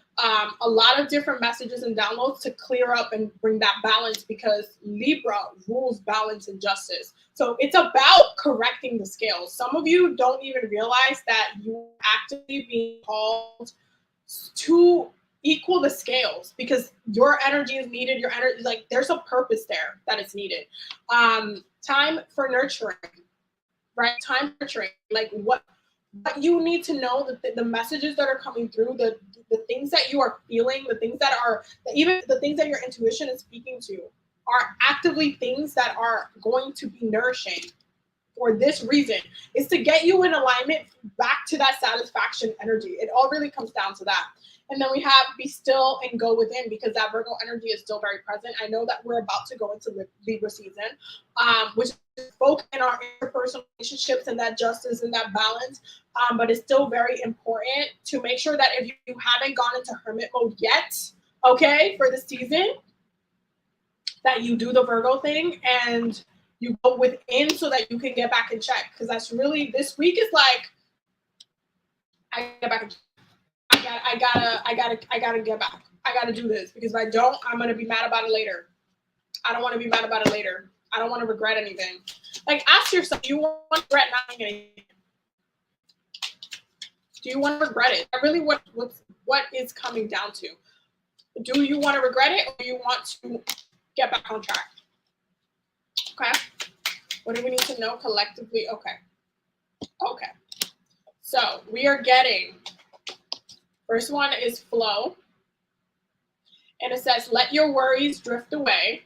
Speaker 1: a lot of different messages and downloads to clear up and bring that balance, because Libra rules balance and justice. So it's about correcting the scales. Some of you don't even realize that you actively being called to equal the scales, because your energy is needed. Your energy, like, there's a purpose there that is needed. Time for nurturing, right? Time for nurturing, like what you need to know, that the messages that are coming through, the things that you are feeling, the things that are, even the things that your intuition is speaking to, are actively things that are going to be nourishing for this reason, is to get you in alignment back to that satisfaction energy. It all really comes down to that. And then we have be still and go within, because that Virgo energy is still very present. I know that we're about to go into Libra season, which is both in our interpersonal relationships and that justice and that balance. But it's still very important to make sure that if you haven't gone into hermit mode yet, okay, for the season, that you do the Virgo thing and you go within so that you can get back in check. Because that's really, this week is like, I get back in check. I gotta get back. I gotta do this, because if I don't, I'm gonna be mad about it later. I don't want to be mad about it later. I don't want to regret anything. Like, ask yourself, do you want to regret not doing anything? Do you want to regret it? Really, what is coming down to? Do you want to regret it, or do you want to get back on track? Okay. What do we need to know collectively? Okay. Okay. So we are getting, first one is flow. And it says, let your worries drift away.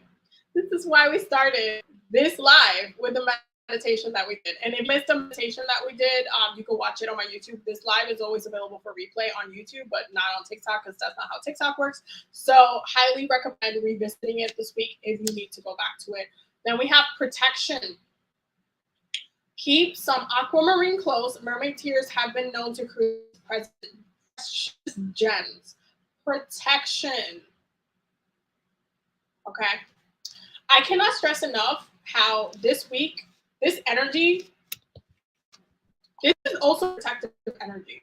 Speaker 1: This is why we started this live with the meditation that we did. And if you missed the meditation that we did, you can watch it on my YouTube. This live is always available for replay on YouTube, but not on TikTok, because that's not how TikTok works. So highly recommend revisiting it this week if you need to go back to it. Then we have protection. Keep some aquamarine clothes. Mermaid tears have been known to create precious gems. Protection. Okay. I cannot stress enough how this week, this energy, this is also protective energy.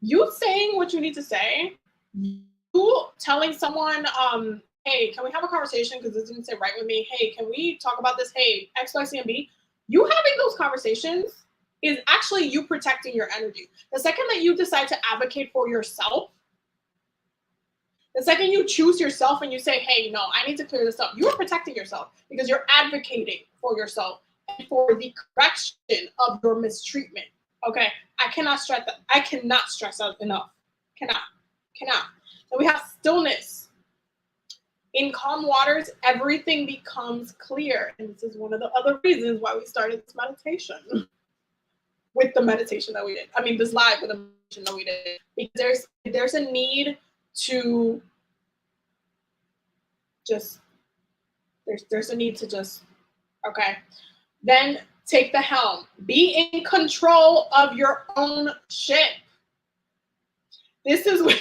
Speaker 1: You saying what you need to say, you telling someone, hey, can we have a conversation? Because this didn't sit right with me. Hey, can we talk about this? Hey, X, Y, C, and B. You having those conversations is actually you protecting your energy. The second that you decide to advocate for yourself, the second you choose yourself and you say, hey, no, I need to clear this up, you're protecting yourself because you're advocating for yourself and for the correction of your mistreatment. Okay, I cannot stress that. I cannot stress out enough. Cannot. So we have stillness. In calm waters, everything becomes clear. And this is one of the other reasons why we started this meditation with the meditation that we did. I mean, this live with the meditation that we did. Because there's a need to just, there's a need to just, okay. Then take the helm. Be in control of your own ship. This is when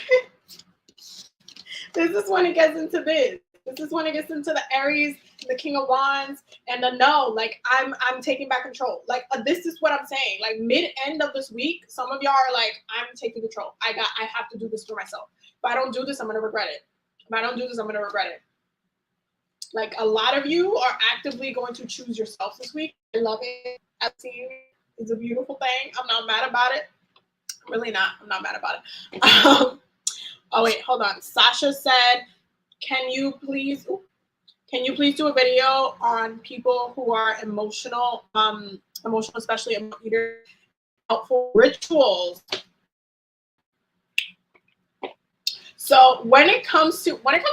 Speaker 1: it gets into this. This is when it gets into the Aries, the King of Wands, and the no. Like, I'm taking back control. Like, this is what I'm saying. Like, mid-end of this week, some of y'all are like, I'm taking control. I have to do this for myself. If I don't do this, I'm gonna regret it. If I don't do this, I'm gonna regret it. Like, a lot of you are actively going to choose yourself this week. I love it. I've seen it. It's a beautiful thing. I'm not mad about it. Really not. I'm not mad about it. Oh wait, hold on. Sasha said, can you please do a video on people who are emotional, especially eaters, helpful rituals? So when it comes to like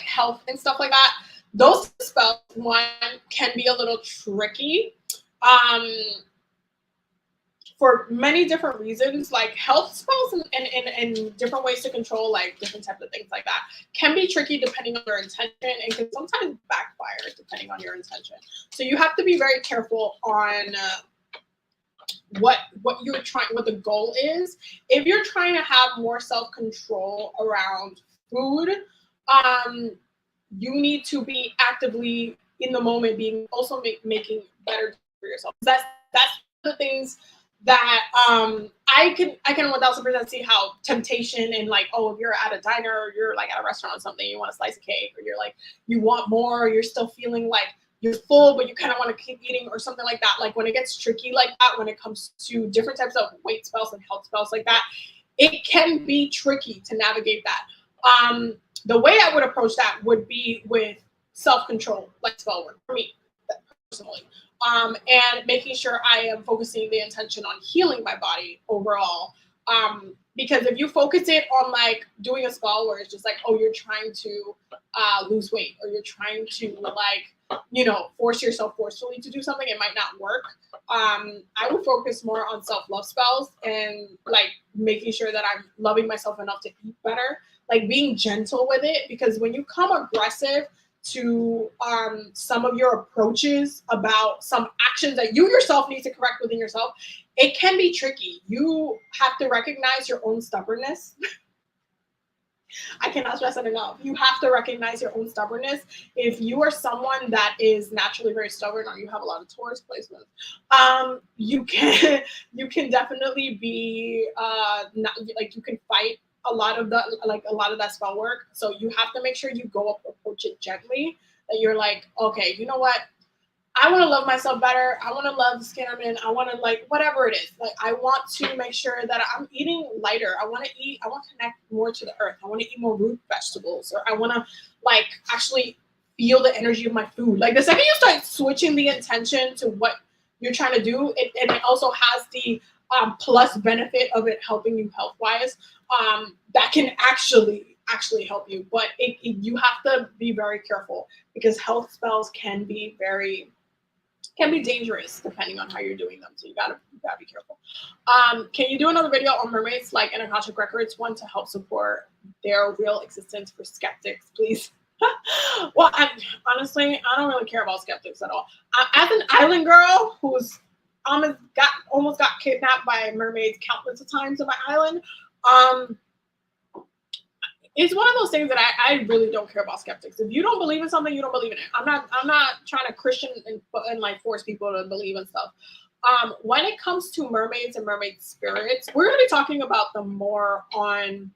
Speaker 1: health and stuff like that, those spells, one, can be a little tricky. For many different reasons, like health spells and different ways to control like different types of things like that can be tricky depending on your intention, and can sometimes backfire depending on your intention. So you have to be very careful on what the goal is. If you're trying to have more self-control around food, you need to be actively in the moment, being also making better for yourself. That's the things that I can 1000% see how temptation and like, oh, if you're at a diner or you're like at a restaurant or something, you want a slice of cake, or you're like, you want more, or you're still feeling like you're full, but you kind of want to keep eating or something like that. Like, when it gets tricky like that, when it comes to different types of weight spells and health spells like that, it can be tricky to navigate that. The way I would approach that would be with self-control, like spell work for me personally. And making sure I am focusing the intention on healing my body overall. Because if you focus it on like doing a spell where it's just like, oh, you're trying to lose weight, or you're trying to like, force yourself forcefully to do something, it might not work. I would focus more on self-love spells and like making sure that I'm loving myself enough to eat better, like being gentle with it, because when you come aggressive to some of your approaches about some actions that you yourself need to correct within yourself, it can be tricky. You have to recognize your own stubbornness. I cannot stress it enough. You have to recognize your own stubbornness. If you are someone that is naturally very stubborn, or you have a lot of Taurus placements, you can definitely be you can fight a lot of that spell work. So you have to make sure you approach it gently. That you're like, okay, you know what? I want to love myself better. I want to love the skin I'm in. I want to like whatever it is. Like I want to make sure that I'm eating lighter. I want to connect more to the earth. I want to eat more root vegetables, or I want to like actually feel the energy of my food. Like the second you start switching the intention to what you're trying to do, and it also has the plus benefit of it helping you health wise. That can actually help you, but you have to be very careful because health spells can be dangerous depending on how you're doing them. So you gotta be careful. Can you do another video on mermaids like an Akashic Records one to help support their real existence for skeptics, please? Well, honestly, I don't really care about skeptics at all. As an island girl who's almost got kidnapped by mermaids countless of times on my island, it's one of those things that I really don't care about skeptics. If you don't believe in something, you don't believe in it. I'm not trying to Christian and like force people to believe in stuff. When it comes to mermaids and mermaid spirits, we're gonna be talking about them more on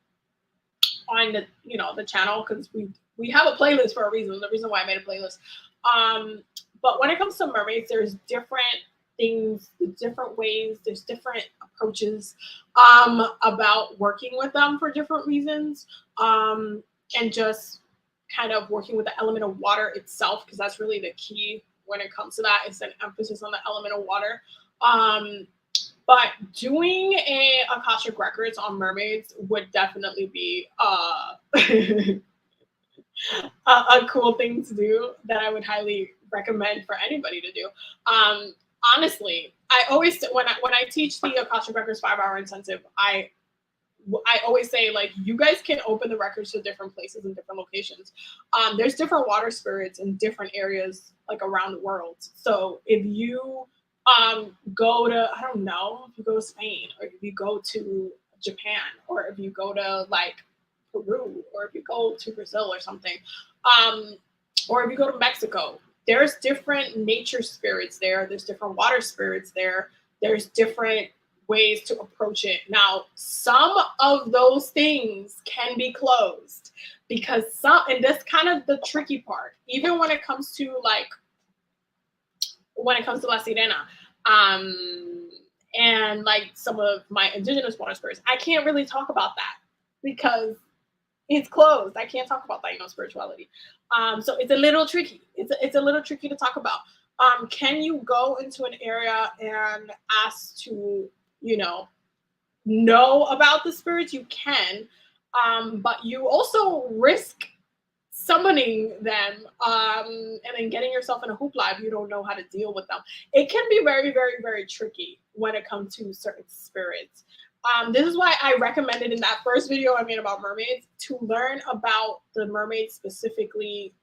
Speaker 1: the the channel because we have a playlist for a reason. The reason why I made a playlist. But when it comes to mermaids, there's different things, different ways, there's different approaches about working with them for different reasons, and just kind of working with the element of water itself, because that's really the key when it comes to that. It's an emphasis on the element of water. But doing a Akashic Records on mermaids would definitely be a cool thing to do that I would highly recommend for anybody to do. Honestly, I always when I teach the Akashic Records 5-hour intensive, I always say like you guys can open the records to different places and different locations. There's different water spirits in different areas like around the world. So if you go to, I don't know, if you go to Spain, or if you go to Japan, or if you go to like Peru, or if you go to Brazil or something, or if you go to Mexico, there's different nature spirits there. There's different water spirits there. There's different ways to approach it. Now, some of those things can be closed because and that's kind of the tricky part. Even when it comes to La Sirena, and like some of my indigenous water spirits, I can't really talk about that because it's closed. I can't talk about that, spirituality. So it's a little tricky. It's a little tricky to talk about. Can you go into an area and ask to, know about the spirits? You can, but you also risk summoning them, and then getting yourself in a hoopla if you don't know how to deal with them. It can be very, very, very tricky when it comes to certain spirits. This is why I recommended in that first video I made about mermaids to learn about the mermaids specifically,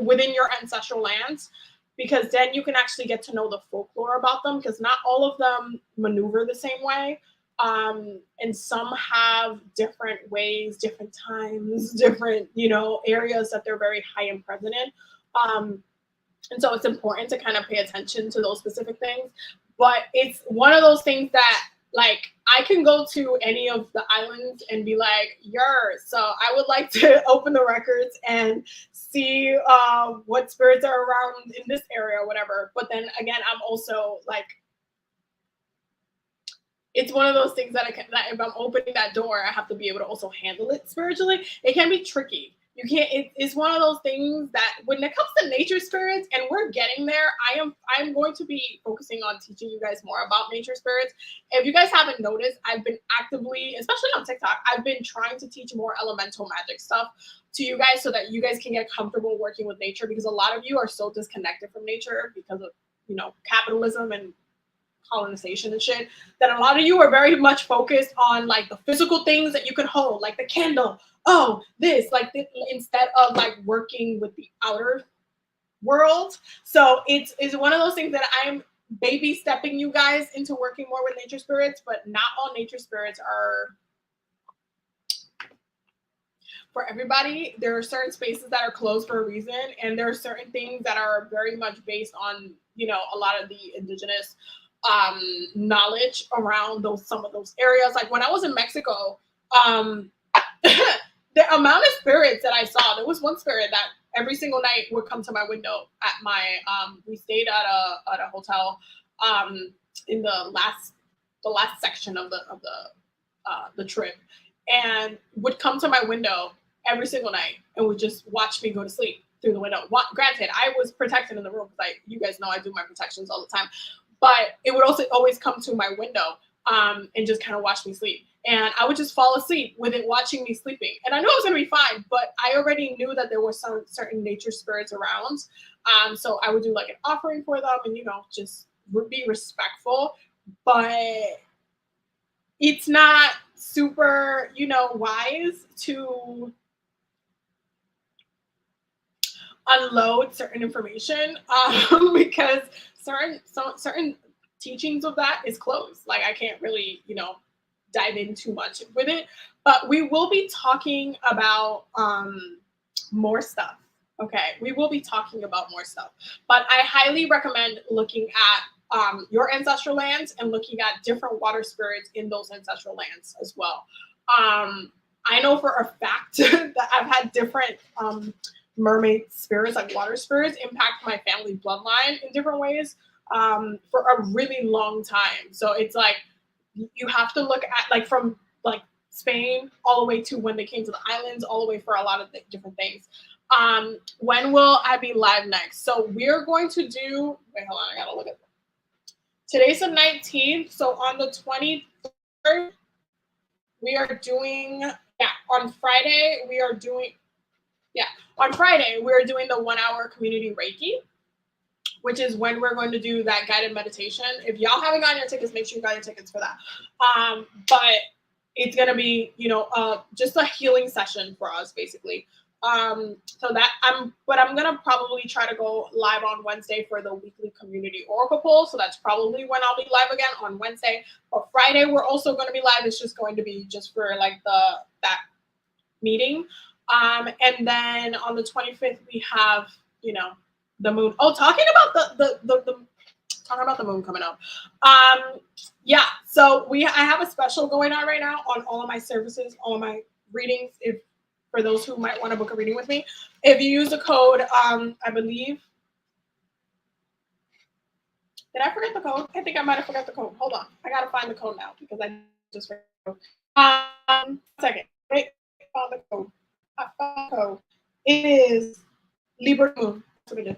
Speaker 1: within your ancestral lands, because then you can actually get to know the folklore about them, because not all of them maneuver the same way. And some have different ways, different times, different, areas that they're very high and present in. And so it's important to kind of pay attention to those specific things. But it's one of those things that, like, I can go to any of the islands and be like, so I would like to open the records and see what spirits are around in this area or whatever. But then again, I'm also like, it's one of those things that if I'm opening that door, I have to be able to also handle it spiritually. It can be tricky. You can't. It's one of those things that when it comes to nature spirits, and we're getting there. I'm going to be focusing on teaching you guys more about nature spirits. If you guys haven't noticed, I've been actively, especially on TikTok, I've been trying to teach more elemental magic stuff to you guys so that you guys can get comfortable working with nature, because a lot of you are so disconnected from nature because of capitalism and colonization and shit, that a lot of you are very much focused on like the physical things that you can hold, like the candle, this, instead of like working with the outer world. So it's one of those things that I'm baby stepping you guys into working more with nature spirits, but not all nature spirits are for everybody. There are certain spaces that are closed for a reason, and there are certain things that are very much based on a lot of the indigenous knowledge around some of those areas. Like when I was in Mexico, the amount of spirits that I saw, there was one spirit that every single night would come to my window at my we stayed at a hotel in the last section of the trip, and would come to my window every single night and would just watch me go to sleep through the window. Granted, I was protected in the room because you guys know I do my protections all the time, but it would also always come to my window and just kind of watch me sleep. And I would just fall asleep with it watching me sleeping. And I knew I was going to be fine, but I already knew that there were some certain nature spirits around. So I would do like an offering for them and, just be respectful. But it's not super, wise to unload certain information because certain teachings of that is closed. Like I can't really, dive in too much with it, but we will be talking about more stuff. Okay, we will be talking about more stuff, but I highly recommend looking at your ancestral lands and looking at different water spirits in those ancestral lands as well. I know for a fact that I've had different mermaid spirits, like water spirits, impact my family bloodline in different ways for a really long time. So it's like you have to look at like from like Spain all the way to when they came to the islands, all the way for a lot of different things. When will I be live next? So we're going to do, wait, hold on, I gotta look at today's the 19th. So on the 23rd, we are doing, on Friday, we are doing the 1 hour community Reiki, which is when we're going to do that guided meditation. If y'all haven't gotten your tickets, make sure you got your tickets for that. But it's going to be, just a healing session for us, basically. I'm going to probably try to go live on Wednesday for the weekly community oracle poll. So that's probably when I'll be live again on Wednesday. But Friday, we're also going to be live. It's just going to be just for like that meeting. And then on the 25th, we have, the moon. Oh, talking about the moon coming up. So I have a special going on right now on all of my services, all of my readings. If for those who might want to book a reading with me, if you use the code, I believe. Did I forget the code? I think I might have forgot the code. Hold on, I gotta find the code now because I just forgot. Second, wait, I found the code. It is Libra Moon. That's what it is.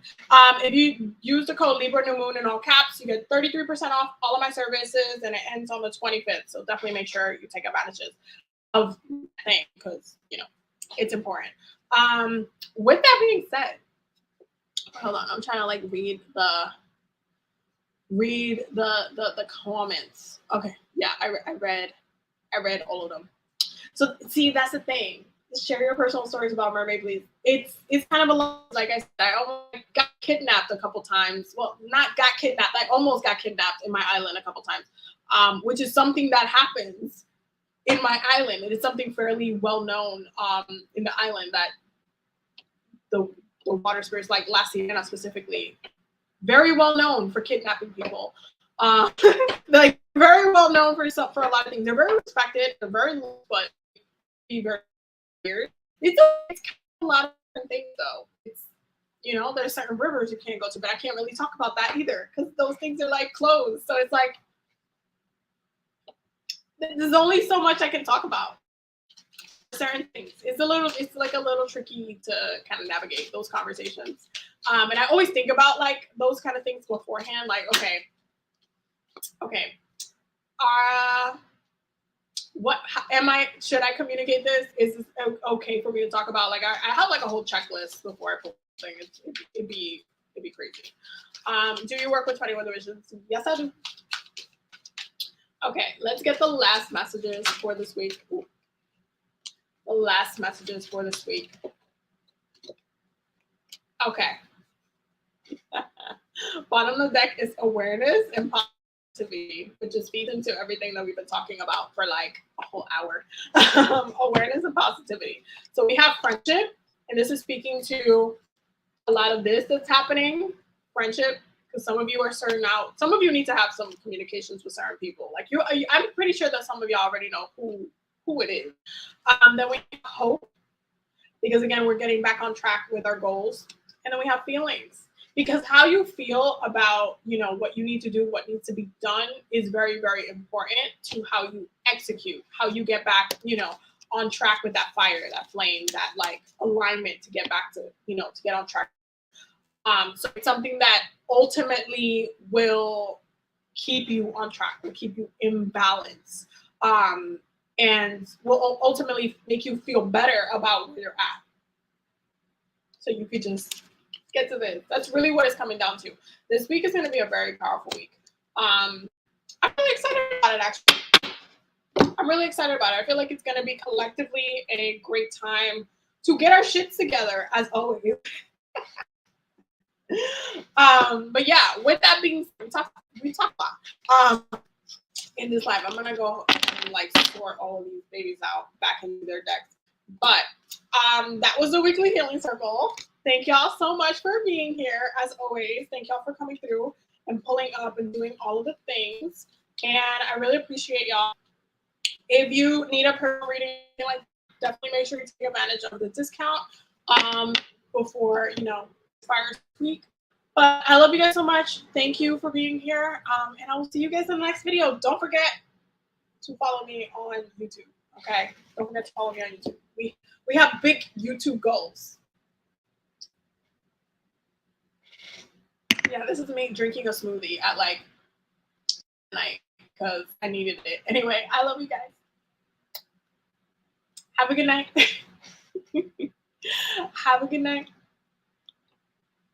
Speaker 1: If you use the code Libra New Moon in all caps, you get 33% off all of my services, and it ends on the 25th. So definitely make sure you take advantage of that thing because it's important. With that being said, hold on, I'm trying to like read the comments. Okay, yeah, I read all of them. So see, that's the thing. Share your personal stories about mermaid, please. It's kind of a lot. Like I said, I almost got kidnapped a couple times. Well, not got kidnapped. I almost got kidnapped in my island a couple times, which is something that happens in my island. It is something fairly well known in the island that the water spirits, like La Sirena specifically, very well known for kidnapping people. Like very well known for a lot of things. They're very respected. They're very, but be very weird. It's a lot of different things though. It's there's certain rivers you can't go to, but I can't really talk about that either because those things are like closed. So it's like there's only so much I can talk about. Certain things. It's like a little tricky to kind of navigate those conversations. And I always think about like those kind of things beforehand. Like, okay. Should I communicate this? Is this okay for me to talk about? Like I have like a whole checklist before I put things. It'd be crazy. Do you work with 21 divisions? Yes, I do. Okay, let's get the last messages for this week. Ooh. The last messages for this week. Okay. Bottom of the deck is awareness and positivity, which just feeds into everything that we've been talking about for like a whole hour. Awareness and positivity. So we have friendship, and this is speaking to a lot of this that's happening. Friendship, because some of you are certain out. Some of you need to have some communications with certain people. Like I'm pretty sure that some of y'all already know who it is. Then we have hope. because again, we're getting back on track with our goals. And then we have feelings, because how you feel about, you know, what you need to do, what needs to be done is very, very important to how you execute, how you get back, you know, on track with that fire, that flame, that like alignment to get back to, you know, to get on track. So it's something that ultimately will keep you on track, will keep you in balance, and will ultimately make you feel better about where you're at. So you could just get to this. That's really what it's coming down to. This week is going to be a very powerful week. I'm really excited about it, actually. I'm really excited about it. I feel like it's going to be collectively a great time to get our shits together, as always. But yeah, with that being said, we talk a lot in this live. I'm going to go and like sort all of these babies out back into their decks. But that was the weekly healing circle. Thank y'all so much for being here, as always. Thank y'all for coming through and pulling up and doing all of the things. And I really appreciate y'all. If you need a personal reading, like, definitely make sure you take advantage of the discount before, you know, expires this week. But I love you guys so much. Thank you for being here. And I will see you guys in the next video. Don't forget to follow me on YouTube. Okay? Don't forget to follow me on YouTube. We have big YouTube goals. Yeah, this is me drinking a smoothie at like night because I needed it. Anyway, I love you guys. Have a good night. Have a good night.